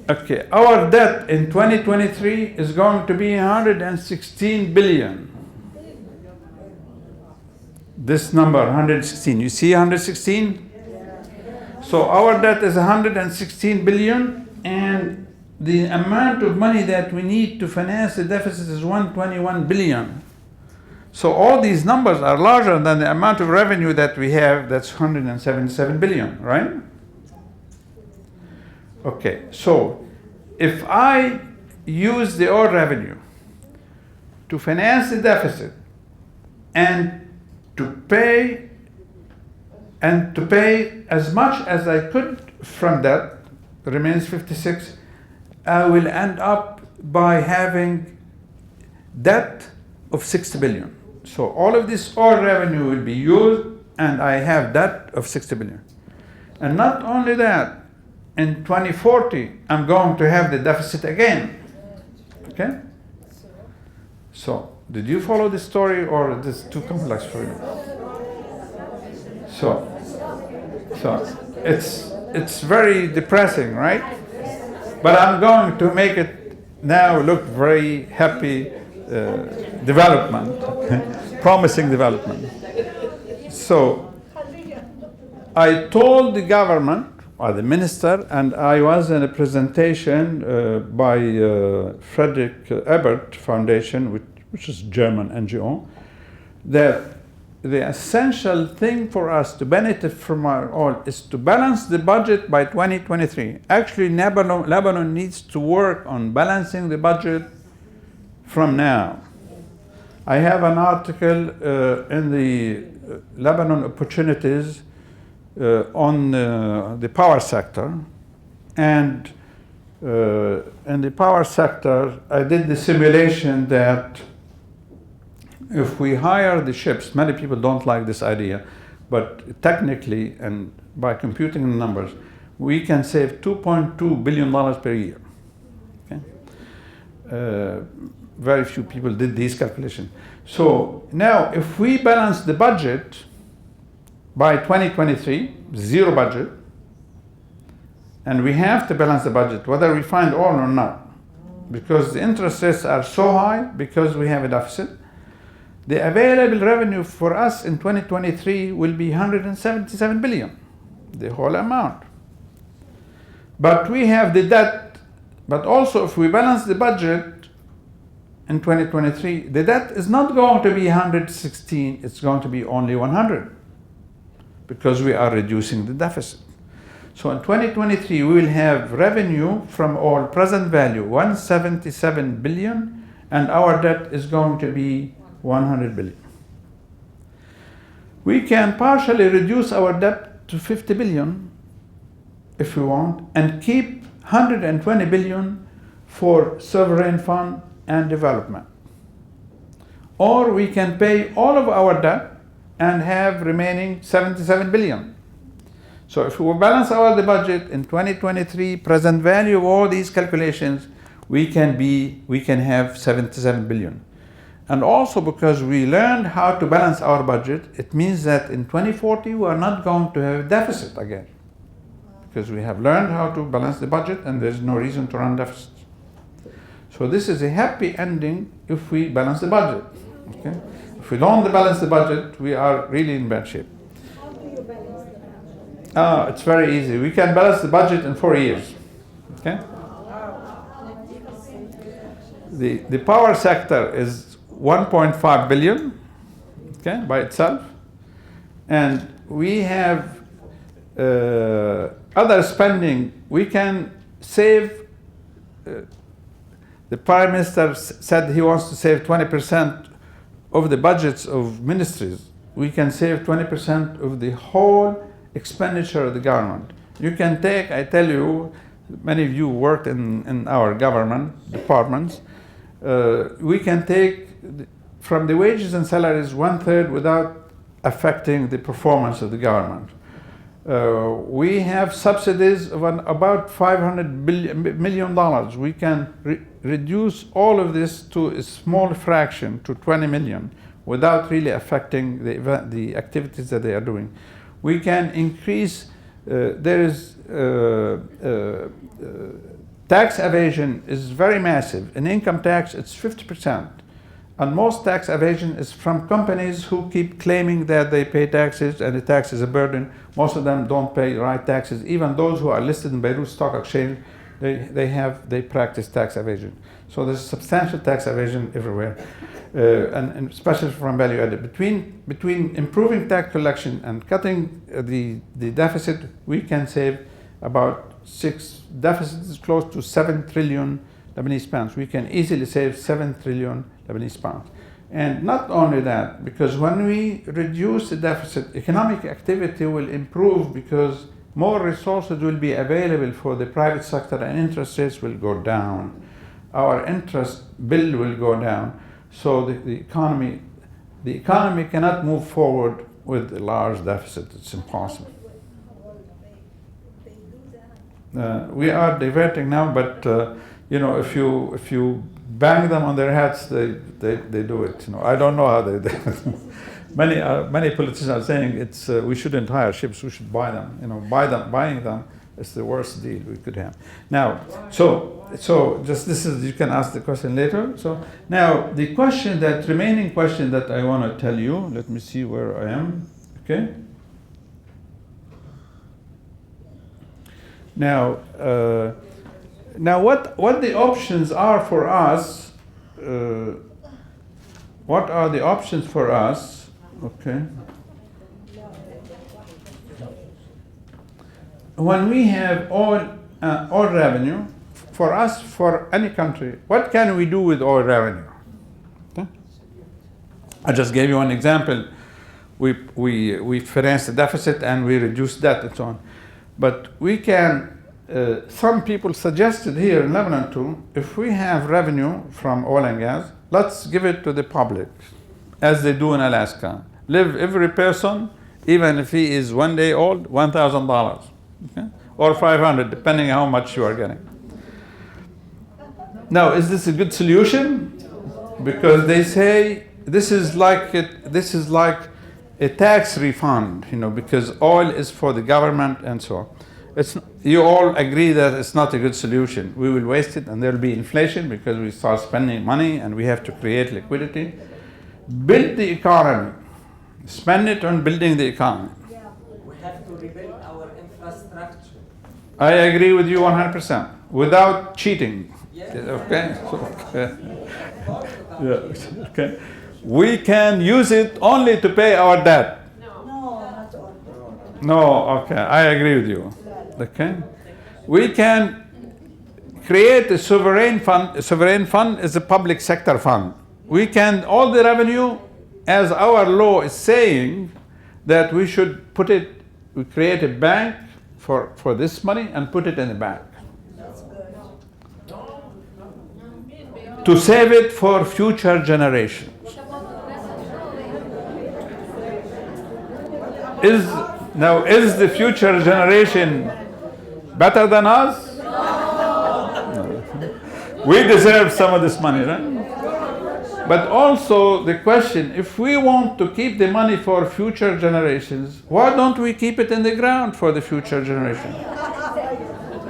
Okay, our debt in 2023 is going to be 116 billion. This number, 116. You see 116? So our debt is 116 billion, and the amount of money that we need to finance the deficit is 121 billion. So all these numbers are larger than the amount of revenue that we have, that's 177 billion, right? Okay, so if I use the oil revenue to finance the deficit and to pay as much as I could from that, remains 56, I will end up by having debt of 60 billion. So all of this oil revenue will be used, and I have debt of 60 billion. And not only that, in 2040, I'm going to have the deficit again. Okay? So, did you follow the story, or is this too complex for you? So it's very depressing, right? But I'm going to make it now look very happy development, promising development. So I told the government, or the minister, and I was in a presentation by Friedrich Ebert Foundation, which is a German NGO, that the essential thing for us to benefit from our oil is to balance the budget by 2023. Actually, Lebanon needs to work on balancing the budget from now. I have an article in the Lebanon Opportunities on the power sector, and in the power sector, I did the simulation that if we hire the ships, many people don't like this idea, but technically and by computing the numbers, we can save $2.2 billion per year. Okay? Very few people did these calculations. So now, if we balance the budget by 2023, zero budget, and we have to balance the budget whether we find oil or not, because the interest rates are so high because we have a deficit, the available revenue for us in 2023 will be 177 billion, the whole amount. But we have the debt, but also if we balance the budget in 2023, the debt is not going to be 116, it's going to be only 100, because we are reducing the deficit. So in 2023, we will have revenue from oil present value 177 billion, and our debt is going to be 100 billion. We can partially reduce our debt to 50 billion if we want, and keep 120 billion for sovereign fund and development. Or we can pay all of our debt and have remaining 77 billion. So if we balance the budget in 2023, present value of all these calculations, we can have 77 billion. And also because we learned how to balance our budget, it means that in 2040 we are not going to have a deficit again. Because we have learned how to balance the budget and there's no reason to run deficits. So this is a happy ending if we balance the budget. Okay? If we don't balance the budget, we are really in bad shape. How do you balance the budget? It's very easy. We can balance the budget in 4 years. Okay? The power sector is 1.5 billion, okay, by itself, and we have other spending. We can save. The Prime Minister said he wants to save 20% of the budgets of ministries. We can save 20% of the whole expenditure of the government. You can take, I tell you, many of you worked in our government departments. We can take from the wages and salaries 1/3 without affecting the performance of the government. We have subsidies of about $500 million. We can reduce all of this to a small fraction, to 20 million, without really affecting the activities that they are doing. We can increase, there is tax evasion is very massive. In income tax, it's 50%. And most tax evasion is from companies who keep claiming that they pay taxes and the tax is a burden. Most of them don't pay the right taxes. Even those who are listed in Beirut Stock Exchange, they practice tax evasion. So there's substantial tax evasion everywhere, and especially from value added. Between improving tax collection and cutting the deficit, we can save about deficit is close to 7 trillion Lebanese pounds. We can easily save 7 trillion Lebanese pounds. And not only that, because when we reduce the deficit, economic activity will improve because more resources will be available for the private sector and interest rates will go down. Our interest bill will go down. So the economy cannot move forward with a large deficit. It's impossible. We are diverting now, but if you bang them on their heads, they do it. I don't know how they do it. Many politicians are saying we shouldn't hire ships, we should buy them. Buying them is the worst deal we could have. Now, so just this is, you can ask the question later. So now the remaining question that I want to tell you, let me see where I am. Okay. Now, what the options are for us? What are the options for us? Okay. When we have oil revenue, for us, for any country, what can we do with oil revenue? Okay. I just gave you one example. We finance the deficit and we reduce debt and so on. But we can, some people suggested here in Lebanon too, if we have revenue from oil and gas, let's give it to the public, as they do in Alaska. Every person, even if he is 1 day old, $1,000, okay? Or 500, depending on how much you are getting. Now, is this a good solution? Because they say this is like a tax refund, because oil is for the government and so on. You all agree that it's not a good solution. We will waste it and there will be inflation because we start spending money and we have to create liquidity. Build the economy. Spend it on building the economy. We have to rebuild our infrastructure. I agree with you 100%, without cheating. Yes. Okay? Yeah. Okay. We can use it only to pay our debt. No, not all. No, okay, I agree with you. Okay? We can create a sovereign fund. A sovereign fund is a public sector fund. We can, all the revenue, as our law is saying, that we should put it, we create a bank for this money and put it in the bank. To save it for future generations. Is the future generation better than us? No. We deserve some of this money, right? But also the question, if we want to keep the money for future generations, why don't we keep it in the ground for the future generation?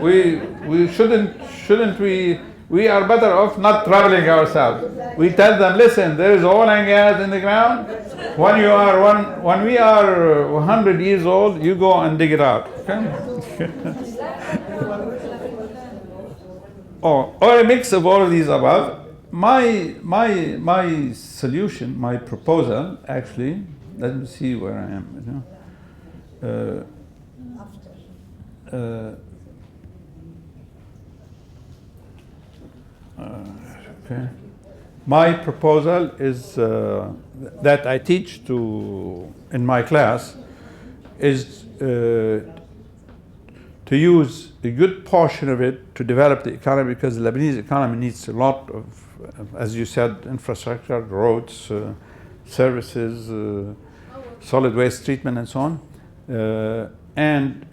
We shouldn't we are better off not traveling ourselves. We tell them, listen, there is oil and gas in the ground. When we are 100 years old, you go and dig it out. Okay? Or a mix of all of these above. My solution, my proposal, actually, let me see where I am. Okay. My proposal is that I teach in my class is to use a good portion of it to develop the economy, because the Lebanese economy needs a lot of, as you said, infrastructure, roads, services, solid waste treatment, and so on, and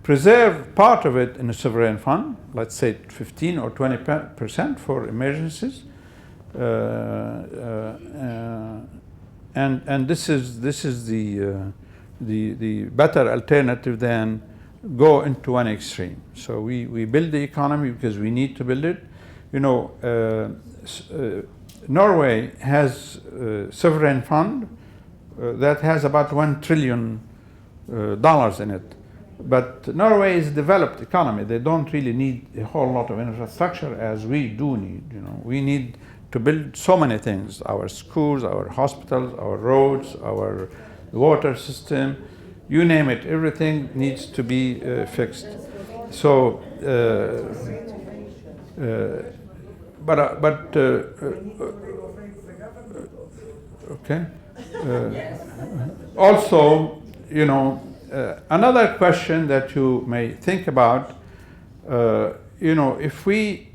preserve part of it in a sovereign fund, let's say 15 or 20% for emergencies, and this is the better alternative than go into one extreme. So we build the economy because we need to build it. Norway has a sovereign fund that has about $1 trillion in it. But Norway is a developed economy. They don't really need a whole lot of infrastructure as we do need. We need to build so many things: our schools, our hospitals, our roads, our water system, you name it. Everything needs to be fixed. So, okay. Also, another question that you may think about, if we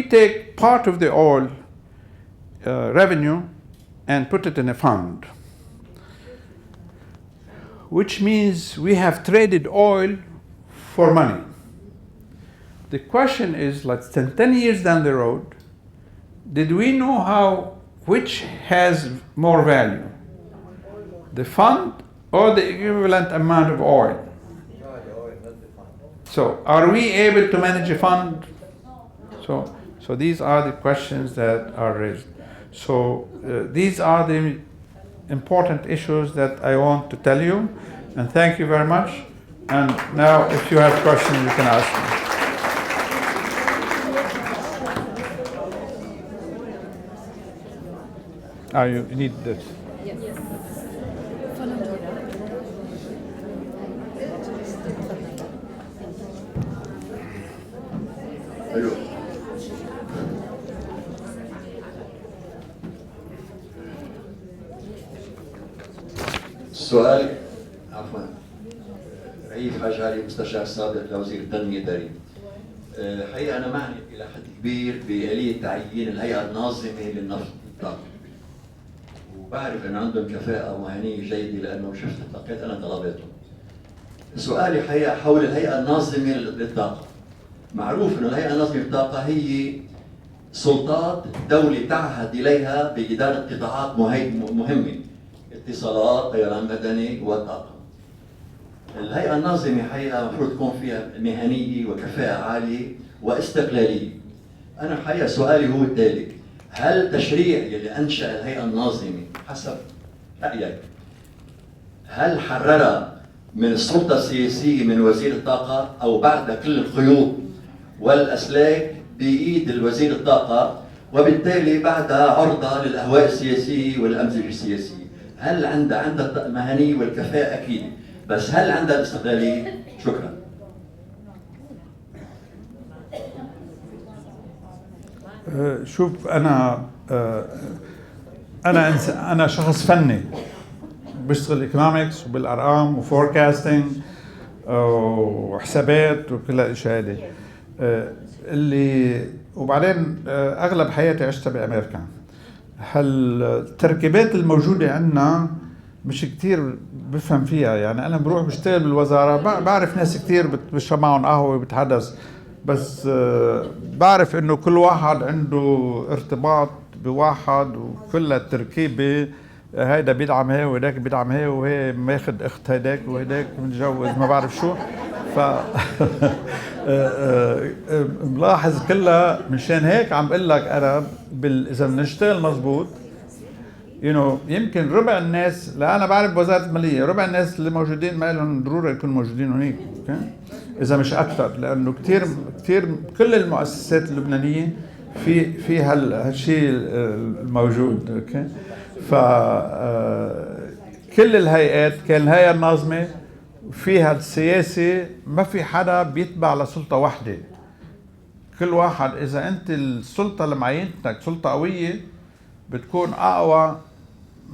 take part of the oil revenue and put it in a fund, which means we have traded oil for money. The question is, let's say 10 years down the road, did we know which has more value, the fund or the equivalent amount of oil? So are we able to manage a fund? So these are the questions that are raised. So these are the important issues that I want to tell you, and thank you very much. And now if you have questions, you can ask me. You need this. Yes. ألو. السؤال عفوا رئيف حاج علي مستشار سابق لوزير التنمية الإدارية. حقيقة أنا معني إلى حد كبير بآلية تعيين الهيئة الناظمة للنفط والطاقة. وبعرف أن عندهم كفاءة مهنية جيدة لأنه شفت التقيت أنا طلباتهم. سؤالي حقيقة حول الهيئة الناظمة للطاقة. معروف أن الهيئة الناظمة للطاقة هي سلطات دولة تعهد إليها بإدارة قطاعات مهمة: اتصالات، طيران مدني، وطاقة. الهيئة الناظمة حقيقة المفروض تكون فيها مهنية وكفاءة عالية واستقلالية. أنا حقيقة سؤالي هو التالي: هل تشريع يلي أنشأ الهيئة الناظمة حسب رأيك هل حرر من السلطة السياسية من وزير الطاقة، أو بعد كل الخيوط والأسلاك بإيد الوزير الطاقة، وبالتالي بعدها عرضة للأهواء السياسية والأمزجة السياسية؟ هل عندها المهنية والكفاءة أكيد؟ بس هل عندها استقلالية؟ شكرا. شوف انا شخص فني بشتغل ايكونومكس وبالارقام وفوركاستنج وحسابات وكل الاشياء هذه اللي وبعدين اغلب حياتي عشتها بامريكا. هالتركيبات الموجوده عندنا مش كتير بفهم فيها، يعني انا بروح بشتغل بالوزاره بعرف ناس كتير بشرب معهم قهوه وبتحدث، بس بعرف انه كل واحد عنده ارتباط بواحد وكل التركيبه، هيدا بيدعم هي وهداك بيدعم هي وهي ماخد اخت هيداك وهداك متجوز ما بعرف شو. ف ملاحظ كلها، مشان هيك عم بقول لك انا اذا بنشتغل مزبوط يمكن ربع الناس، لا انا بعرف بوزاره الماليه ربع الناس اللي موجودين ما لهم ضروره يكونوا موجودين هناك، اذا مش اكثر، لانه كثير كل المؤسسات اللبنانيه في هالشيء الموجود. اوكي، ف كل الهيئات، كان الهيئه الناظمه فيها السياسه، ما في حدا بيتبع لسلطه واحده. كل واحد، اذا انت السلطه اللي معينتك سلطه قويه بتكون اقوى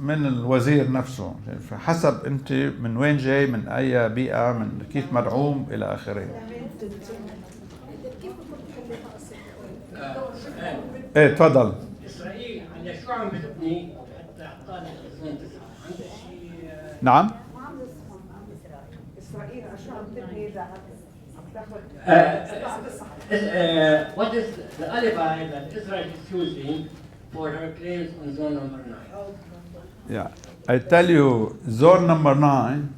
من الوزير نفسه، فحسب انت من وين جاي، من اي بيئه، من كيف مدعوم الى اخره. ايه تفضل. اسرائيل على شو عم بتبني حتى اعطانا الزون 9؟ عندك شيء؟ نعم. اسرائيل شو عم تبني What is the alibi that Israel is using for her claims on zone number 9? Yeah, I tell you, zone number 9,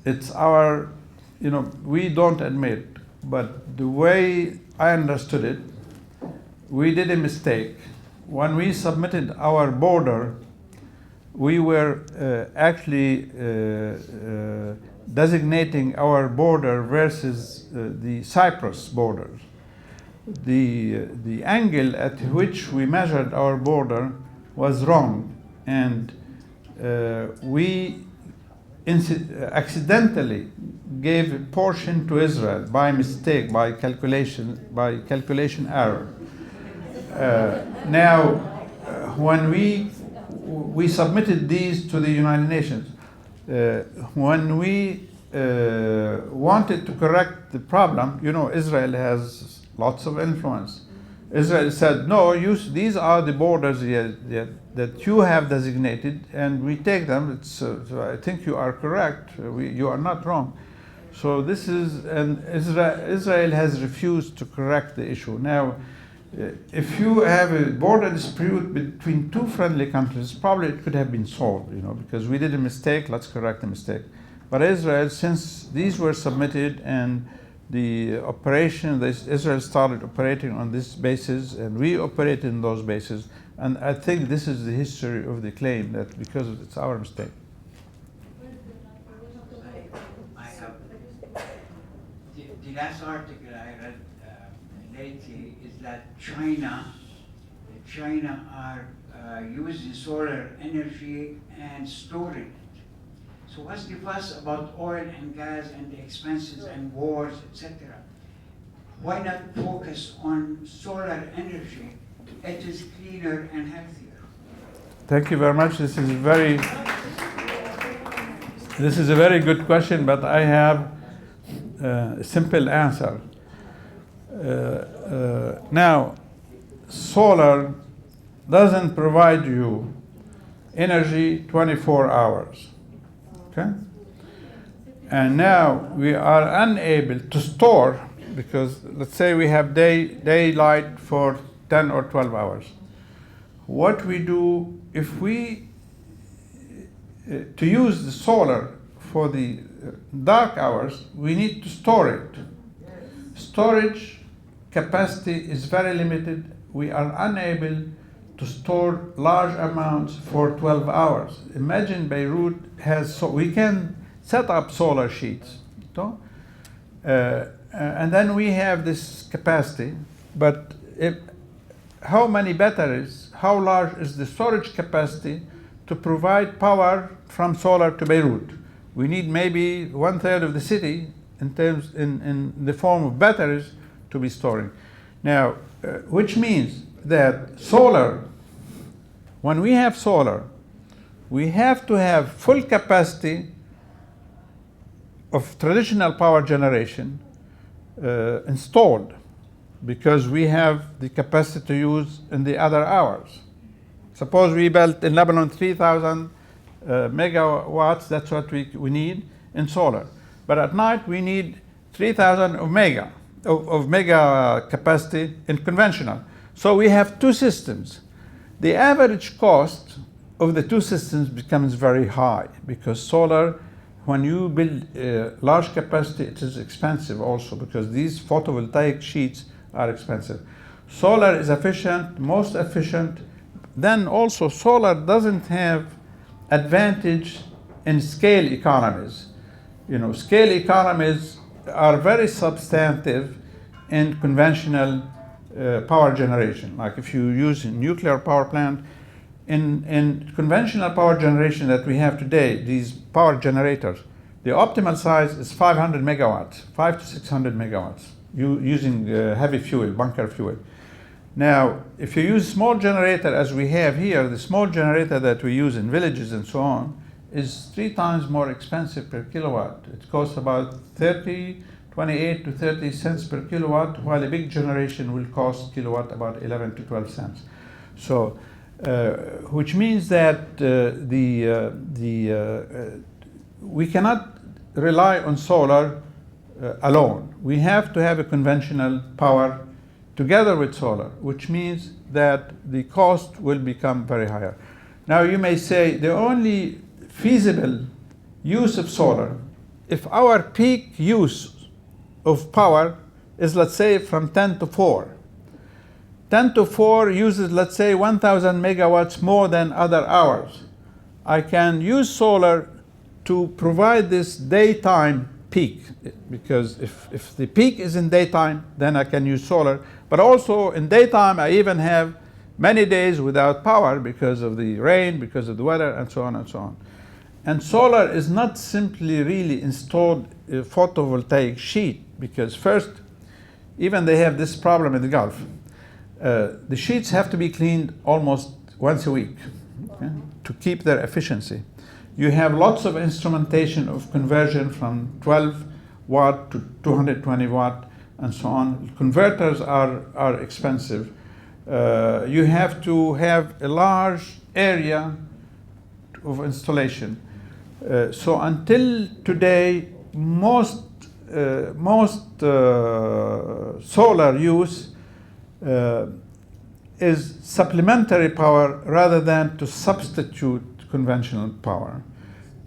it's our, we don't admit, but the way I understood it, we did a mistake. When we submitted our border, we were actually designating our border versus the Cyprus border. The angle at which we measured our border was wrong, and we accidentally gave a portion to Israel by mistake, by calculation error. Now, when we submitted these to the United Nations, when we wanted to correct the problem, Israel has lots of influence. Israel said, no, these are the borders that you have designated, and we take them. So I think you are correct. You are not wrong. So this is, and Israel has refused to correct the issue. Now, if you have a border dispute between two friendly countries, probably it could have been solved, because we did a mistake, let's correct the mistake. But Israel, since these were submitted and the operation, Israel started operating on this basis, and we operated in those bases, and I think this is the history of the claim, that because it's our mistake. I have the last article I read lately is that China are using solar energy and storing it. So what's the fuss about oil and gas and the expenses and wars, etc.? Why not focus on solar energy? It is cleaner and healthier. Thank you very much. This is a very good question, but I have a simple answer. Now, solar doesn't provide you energy 24 hours. Okay? And now we are unable to store, because let's say we have daylight for 10 or 12 hours. What we do, if we to use the solar for the dark hours, we need to store it. Storage capacity is very limited. We are unable to store large amounts for 12 hours. Imagine Beirut has, we can set up solar sheets. And then we have this capacity, but how many batteries, how large is the storage capacity to provide power from solar to Beirut? We need maybe 1/3 of the city in the form of batteries to be storing. Now, which means that solar, when we have solar, we have to have full capacity of traditional power generation installed, because we have the capacity to use in the other hours. Suppose we built in Lebanon 3,000 megawatts, that's what we need in solar. But at night we need 3,000 of mega capacity in conventional. So we have two systems. The average cost of the two systems becomes very high, because solar, when you build large capacity, it is expensive also, because these photovoltaic sheets are expensive. Solar is efficient, most efficient. Then also solar doesn't have advantage in scale economies. Scale economies are very substantive in conventional power generation. Like if you use a nuclear power plant, in conventional power generation that we have today, these power generators, the optimal size is 500 megawatts, 500 to 600 megawatts, using heavy fuel, bunker fuel. Now, if you use small generator as we have here, the small generator that we use in villages and so on is 3 times more expensive per kilowatt. It costs about 28 to 30 cents per kilowatt, while a big generation will cost kilowatt about 11 to 12 cents. So, which means that we cannot rely on solar alone. We have to have a conventional power together with solar, which means that the cost will become very higher. Now you may say the only feasible use of solar, if our peak use of power is, let's say, from 10 to 4. 10 to 4 uses, let's say, 1,000 megawatts more than other hours. I can use solar to provide this daytime peak, because if the peak is in daytime, then I can use solar. But also in daytime, I even have many days without power because of the rain, because of the weather, and so on and so on. And solar is not simply really installed a photovoltaic sheet, because first, even they have this problem in the Gulf. The sheets have to be cleaned almost once a week, okay, to keep their efficiency. You have lots of instrumentation of conversion from 12 watt to 220 watt and so on. Converters are expensive. You have to have a large area of installation. So until today, most solar use is supplementary power rather than to substitute conventional power.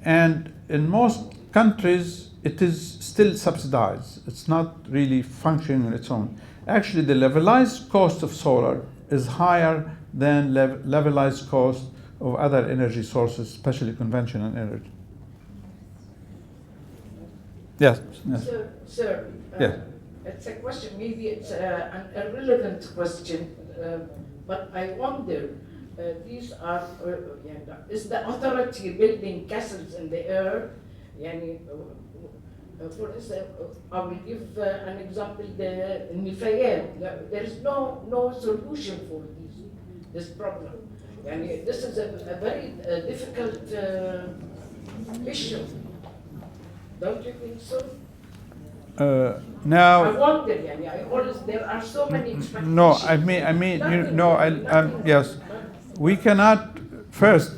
And in most countries, it is still subsidized. It's not really functioning on its own. Actually, the levelized cost of solar is higher than levelized cost of other energy sources, especially conventional energy. Yes. Yes. Sir, Yes. it's a question, maybe it's an irrelevant question, but I wonder, these are, is the authority building castles in the air? For instance, I will give an example, in Fayyad, there is no solution for this problem. This is a very difficult issue. Don't you think so? Now, I wonder, there are so many expectations. no, I mean, yes, we cannot. First,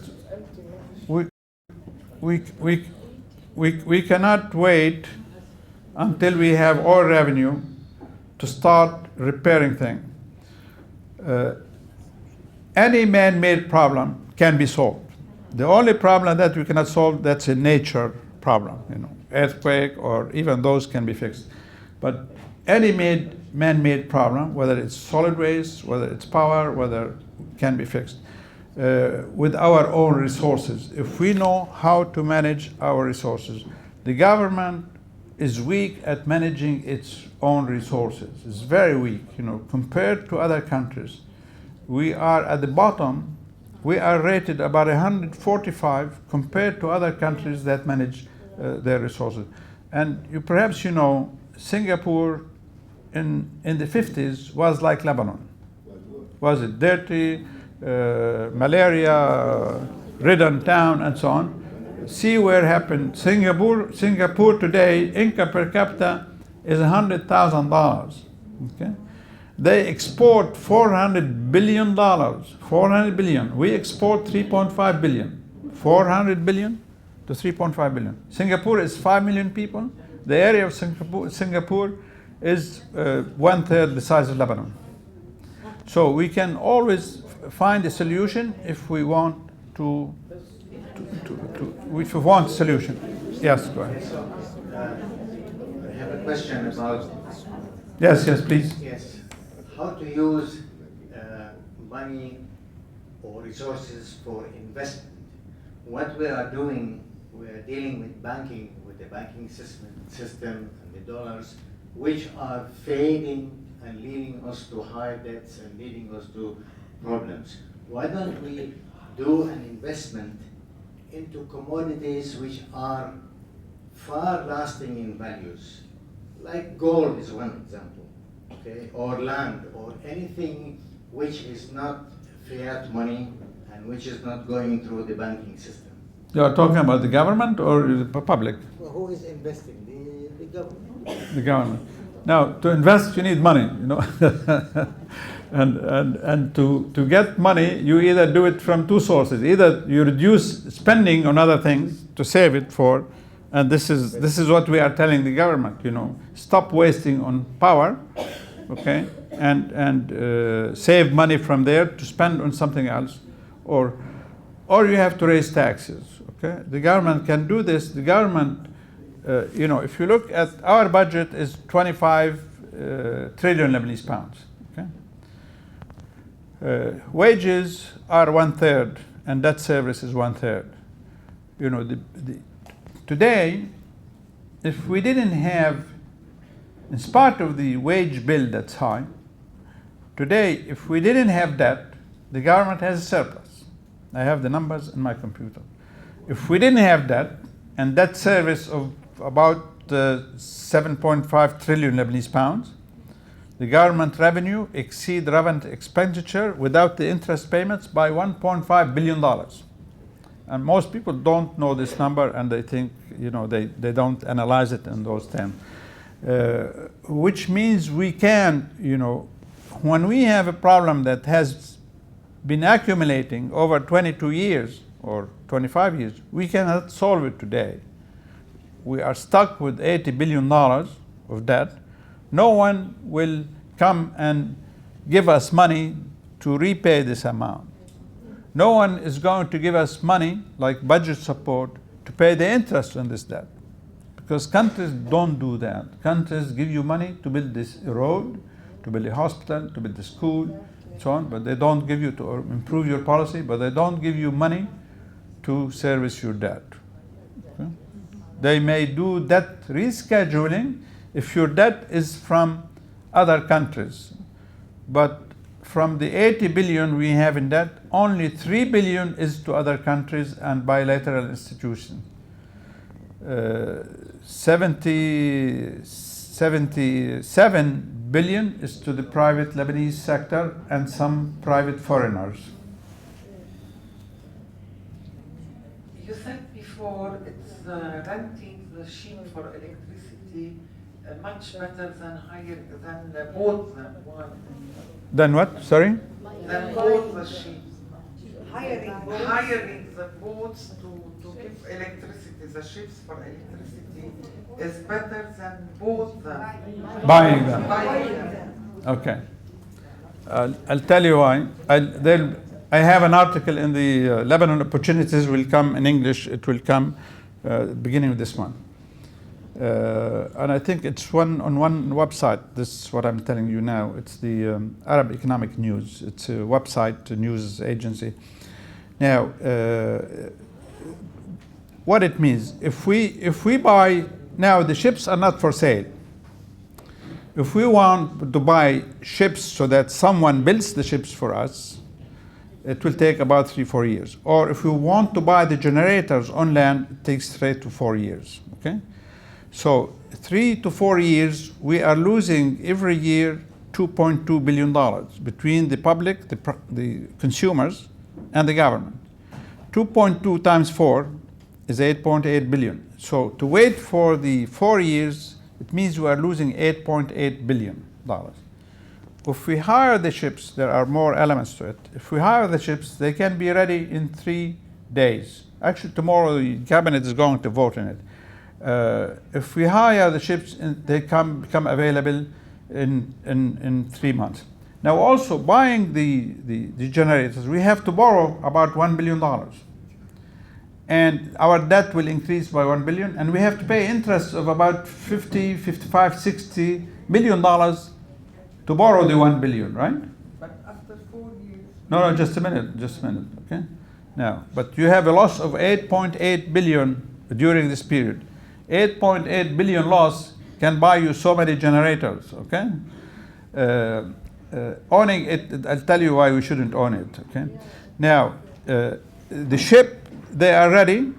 we cannot wait until we have oil revenue to start repairing things. Any man-made problem can be solved. The only problem that we cannot solve, that's a nature problem, earthquake, or even those can be fixed. But any man-made problem, whether it's solid waste, whether it's power, whether can be fixed with our own resources. If we know how to manage our resources, the government is weak at managing its own resources. It's very weak, compared to other countries. We are at the bottom. We are rated about 145 compared to other countries that manage their resources. And perhaps you know, Singapore in the 50s was like Lebanon. Was it dirty, malaria-ridden town, and so on? See where happened. Singapore today, income per capita is $100,000. Okay, they export $400 billion. 400 billion. We export 3.5 billion. 400 billion to 3.5 billion. Singapore is 5 million people. The area of Singapore is 1/3 the size of Lebanon. So we can always find a solution if we want if we want a solution. Yes, go ahead. I have a question about Yes, please. yes, how to use money or resources for investment. What we are doing, we are dealing with banking, with the banking system and the dollars, which are fading and leading us to higher debts and leading us to problems. Why don't we do an investment into commodities which are far lasting in values? Like gold is one example, okay, or land, or anything which is not fiat money and which is not going through the banking system. You are talking about the government or the public? Well, who is investing? The government. The government. Now, to invest, you need money, you know. and to get money, you either do it from two sources. Either you reduce spending on other things to save it for, and this is what we are telling the government, you know, stop wasting on power, okay, and save money from there to spend on something else, or you have to raise taxes, okay. The government can do this. The government, you know, if you look at our budget is 25 trillion Lebanese pounds, okay. Wages are 1/3 and debt service is 1/3. You know, today, if we didn't have, in spite of the wage bill that's high, today, if we didn't have debt, the government has a surplus. I have the numbers in my computer. If we didn't have debt and debt service of about 7.5 trillion Lebanese pounds, the government revenue exceed government expenditure without the interest payments by $1.5 billion. And most people don't know this number, and they think, you know, they don't analyze it in those terms. Which means we can, you know, when we have a problem that has been accumulating over 22 years or 25 years, we cannot solve it today. We are stuck with $80 billion of debt. No one will come and give us money to repay this amount. No one is going to give us money, like budget support, to pay the interest on this debt. Because countries don't do that. Countries give you money to build this road, to build a hospital, to build a school, and so on, but they don't give you to improve your policy, but they don't give you money to service your debt. Okay? They may do debt rescheduling if your debt is from other countries. But from the 80 billion we have in debt, only 3 billion is to other countries and bilateral institutions. 77 billion is to the private Lebanese sector and some private foreigners. You said before it's renting the sheep for electricity much better than both the one. Then what? Sorry? Than both the sheep. Hiring The boats to give electricity, the ships for electricity is better than both the Buying them. buying them. Okay. I'll tell you why. I have an article in the Lebanon Opportunities will come in English. It will come beginning of this month. And I think it's on one website. This is what I'm telling you now. It's the Arab Economic News. It's a website, a news agency. Now, what it means, if we buy, now the ships are not for sale. If we want to buy ships so that someone builds the ships for us, it will take about 3-4 years. Or if you want to buy the generators on land, it takes 3 to 4 years. Okay, so 3 to 4 years, we are losing every year $2.2 billion between the public, the consumers, and the government. 2.2 times 4 is 8.8 billion. So to wait for the 4 years, it means we are losing $8.8 billion. If we hire the ships, there are more elements to it. If we hire the ships, they can be ready in 3 days. Actually, tomorrow the cabinet is going to vote on it. If we hire the ships, they become available in 3 months. Now, also buying the generators, we have to borrow about $1 billion. And our debt will increase by $1 billion, and we have to pay interest of about $50, $55, $60 million to borrow the $1 billion, right? But after 4 years. No, just a minute, okay? Now, but you have a loss of 8.8 billion during this period. 8.8 billion loss can buy you so many generators, okay? Owning it, I'll tell you why we shouldn't own it, okay? Now, the ship, they are ready.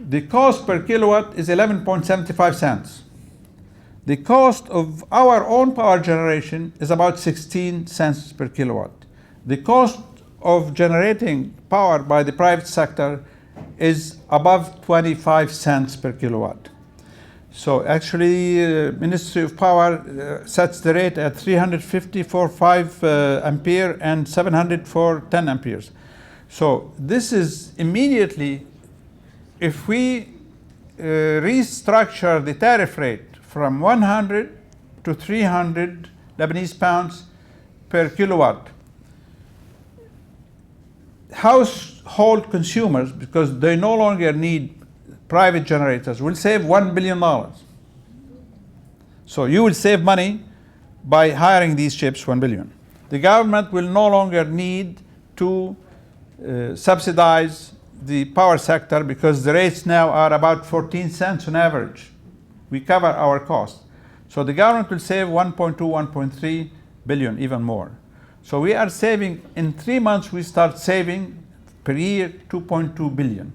The cost per kilowatt is 11.75 cents. The cost of our own power generation is about 16 cents per kilowatt. The cost of generating power by the private sector is above 25 cents per kilowatt. So actually, Ministry of Power sets the rate at 350 for 5 ampere and 700 for 10 amperes. So this is immediately, if we restructure the tariff rate from 100 to 300 Lebanese pounds per kilowatt, household consumers, because they no longer need private generators, will save $1 billion. So you will save money by hiring these ships, $1 billion. The government will no longer need to subsidize the power sector because the rates now are about 14 cents on average. We cover our cost. So the government will save 1.2, 1.3 billion, even more. So we are saving, in 3 months, we start saving per year 2.2 billion.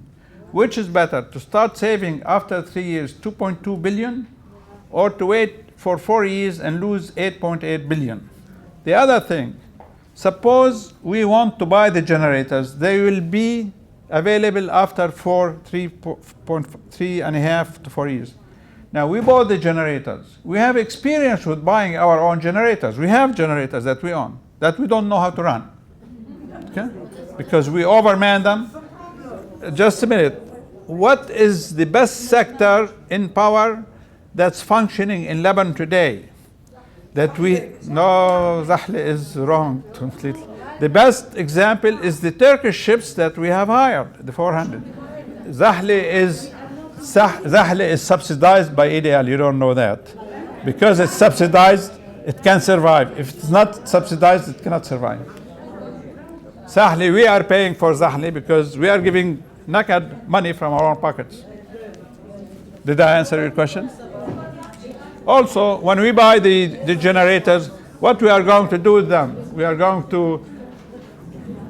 Which is better, to start saving after 3 years 2.2 billion, or to wait for 4 years and lose 8.8 billion? The other thing, suppose we want to buy the generators, they will be available after 3.5 to 4 years. Now, we bought the generators. We have experience with buying our own generators. We have generators that we own, that we don't know how to run, okay? Because we overman them. Just a minute. What is the best sector in power that's functioning in Lebanon today? No, Zahle is wrong completely. The best example is the Turkish ships that we have hired, the 400. Zahle is subsidized by EDL. You don't know that. Because it's subsidized, it can survive. If it's not subsidized, it cannot survive. Zahle, we are paying for Zahle because we are giving naked money from our own pockets. Did I answer your question? Also, when we buy the generators, what we are going to do with them? We are going to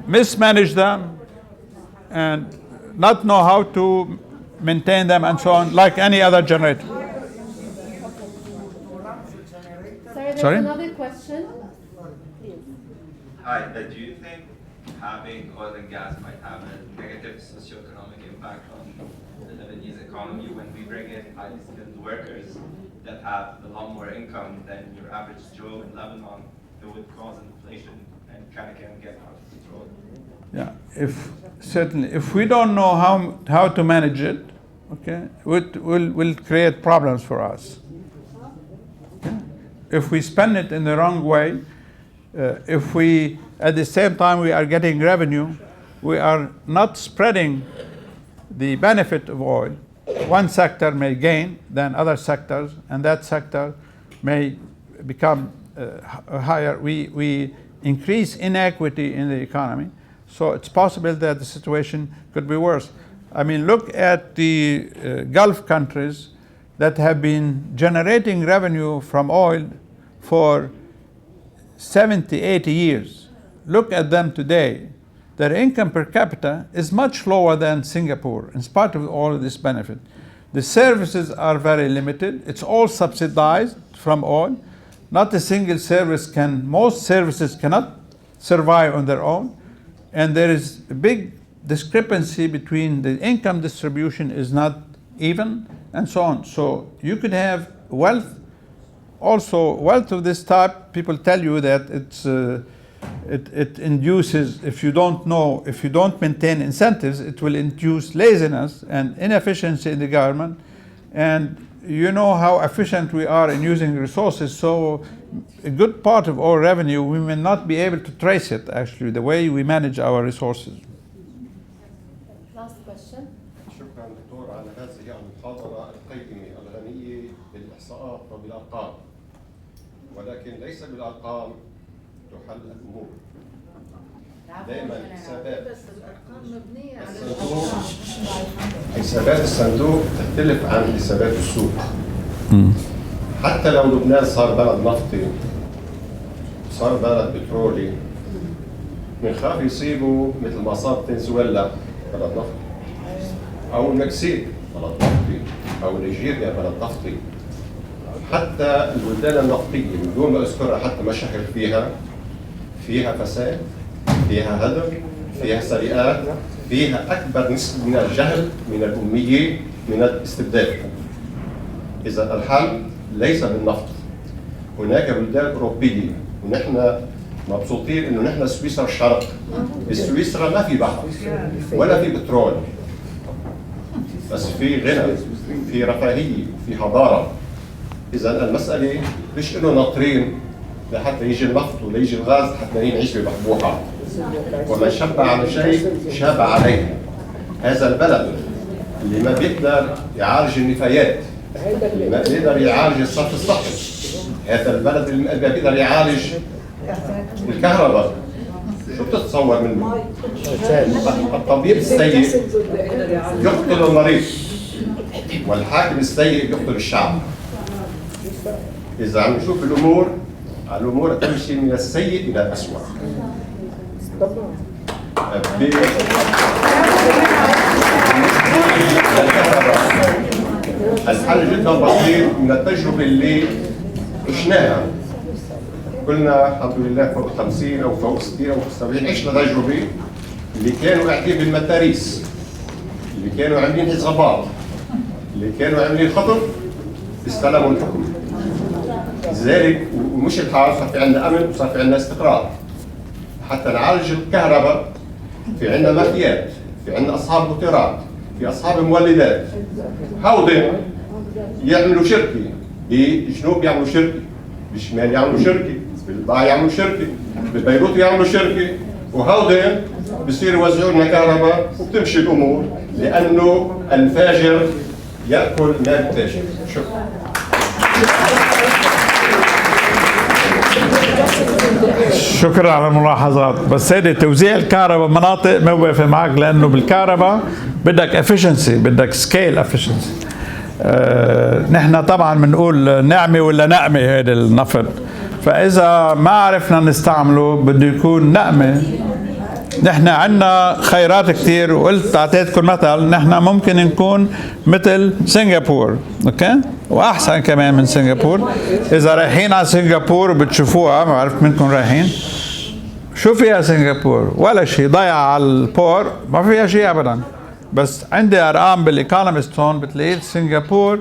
mismanage them and not know how to maintain them and so on, like any other generator. There's Sorry? another question. Hi, do you think having oil and gas might have a negative socioeconomic impact on the Lebanese economy when we bring in highly skilled workers that have a lot more income than your average Joe in Lebanon? It would cause inflation and kind of can get out of control. Yeah, certainly, if we don't know how to manage it, okay, it will create problems for us. Okay? If we spend it in the wrong way, if we, at the same time we are getting revenue, we are not spreading the benefit of oil. One sector may gain than other sectors, and that sector may become higher. We increase inequity in the economy. So it's possible that the situation could be worse. I mean, look at the Gulf countries that have been generating revenue from oil for 70, 80 years. look at them today, their income per capita is much lower than Singapore, in spite of all of this benefit. The services are very limited. It's all subsidized from oil. Not a single service most services cannot survive on their own. And there is a big discrepancy between the income distribution is not even, and so on. So you could have wealth, also wealth of this type. People tell you that it induces, if you don't maintain incentives, it will induce laziness and inefficiency in the government. And you know how efficient we are in using resources, so a good part of our revenue, we may not be able to trace it, actually, the way we manage our resources. Last question. شكرا دكتور على هذه المحاضرة القيمة الغنية بالإحصاءات وبالأرقام، ولكن ليس بالأرقام تحل الأمور. دائما حسابات الصندوق تختلف عن حسابات السوق. حتى لو لبنان صار بلد نفطي، صار بلد بترولي، بنخاف يصيبوا مثل ما صار فنزويلا بلد نفطي، أو المكسيك بلد نفطي، أو نيجيريا بلد نفطي. حتى البلدان النفطية من دون ما أذكرها حتى مشاكل فيها فساد، فيها هدر، فيها سرقات، فيها أكبر نسبة من الجهل، من الأمية، من الاستبداد. إذا الحل ليس بالنفط. هناك بلدان أوروبية ونحن مبسوطين إنه نحن سويسرا الشرق. بسويسرا ما في بحر ولا في بترول، بس في غنى، في رفاهية، في حضارة. إذا المسألة مش إنه ناطرين لحتى يجي النفط ولا يجي الغاز حتى نعيش ببحبوحة. ومن شب على شيء شاب عليه. هذا البلد اللي ما بيقدر يعالج النفايات، اللي ما بيقدر يعالج الصرف الصحي، هذا البلد اللي ما بيقدر يعالج الكهرباء، شو بتتصور منه؟ الطبيب السيء يقتل المريض، والحاكم السيء يقتل الشعب. إذا عم نشوف الأمور تمشي من السيء إلى الأسوأ. الحل جدا بسيط من التجربة اللي عشناها. كلنا الحمد لله فوق 50 أو فوق 60 أو فوق 70 عشنا تجربة اللي كانوا قاعدين بالمدارس، اللي كانوا عاملين حسابات، اللي كانوا عاملين خطط استلموا الحكم. لذلك ومش الحال، صار في عندنا أمن وصار في عندنا استقرار. حتى نعالج الكهرباء في عندنا مافيات، في عندنا أصحاب موتورات، في أصحاب مولدات. هودن يعملوا شركة، بالجنوب يعملوا شركة، بالشمال يعملوا شركة، بالضاع يعملوا شركة، ببيروت يعملوا شركة، وهودن بصيروا يوزعوا لنا كهرباء وبتمشي الأمور، لأنه الفاجر يأكل مال التاجر. شكرا. شكرا على الملاحظات. بس هيدي توزيع الكهرباء مناطق ما بوافق معك، لانه بالكهرباء بدك افشنسي، بدك سكيل افشنسي. نحن طبعا بنقول نعمه ولا نقمه هيدا النفط، فاذا ما عرفنا نستعمله بده يكون نقمه. نحن عندنا خيرات كثير، وقلت اعطيتكم مثل، نحن ممكن نكون مثل سنغافور، اوكي؟ واحسن كمان من سنغافور. اذا رايحين على سنغافور وبتشوفوها، ما بعرف منكم رايحين، شو فيها سنغافور؟ ولا شيء، ضيعة على البور، ما فيها شيء ابدا. بس عندي ارقام بالايكونومست هون بتلاقي سنغافور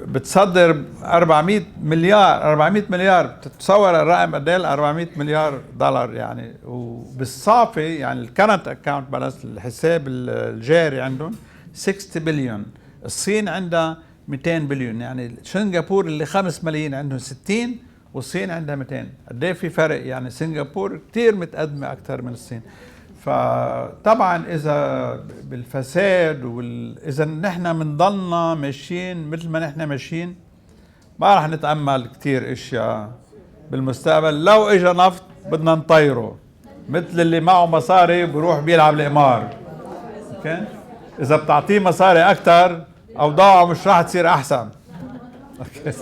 بتصدر 400 مليار. بتتصور الرقم قد ايه؟ 400 مليار دولار يعني. وبالصافي يعني الكرنت اكاونت بالانس، الحساب الجاري عندهم 60 بليون. الصين عندها 200 بليون. يعني سنغافور اللي 5 ملايين عندهم 60، والصين عندها 200. قد ايه في فرق يعني. سنغافور كثير متقدمه اكثر من الصين. فطبعا اذا بالفساد اذا نحن بنضلنا ماشيين مثل ما نحن ماشيين، ما رح نتامل كثير اشياء بالمستقبل. لو اجى نفط بدنا نطيره، مثل اللي معه مصاري بروح بيلعب القمار، اوكي؟ اذا بتعطيه مصاري اكثر اوضاعه مش راح تصير احسن، اوكي؟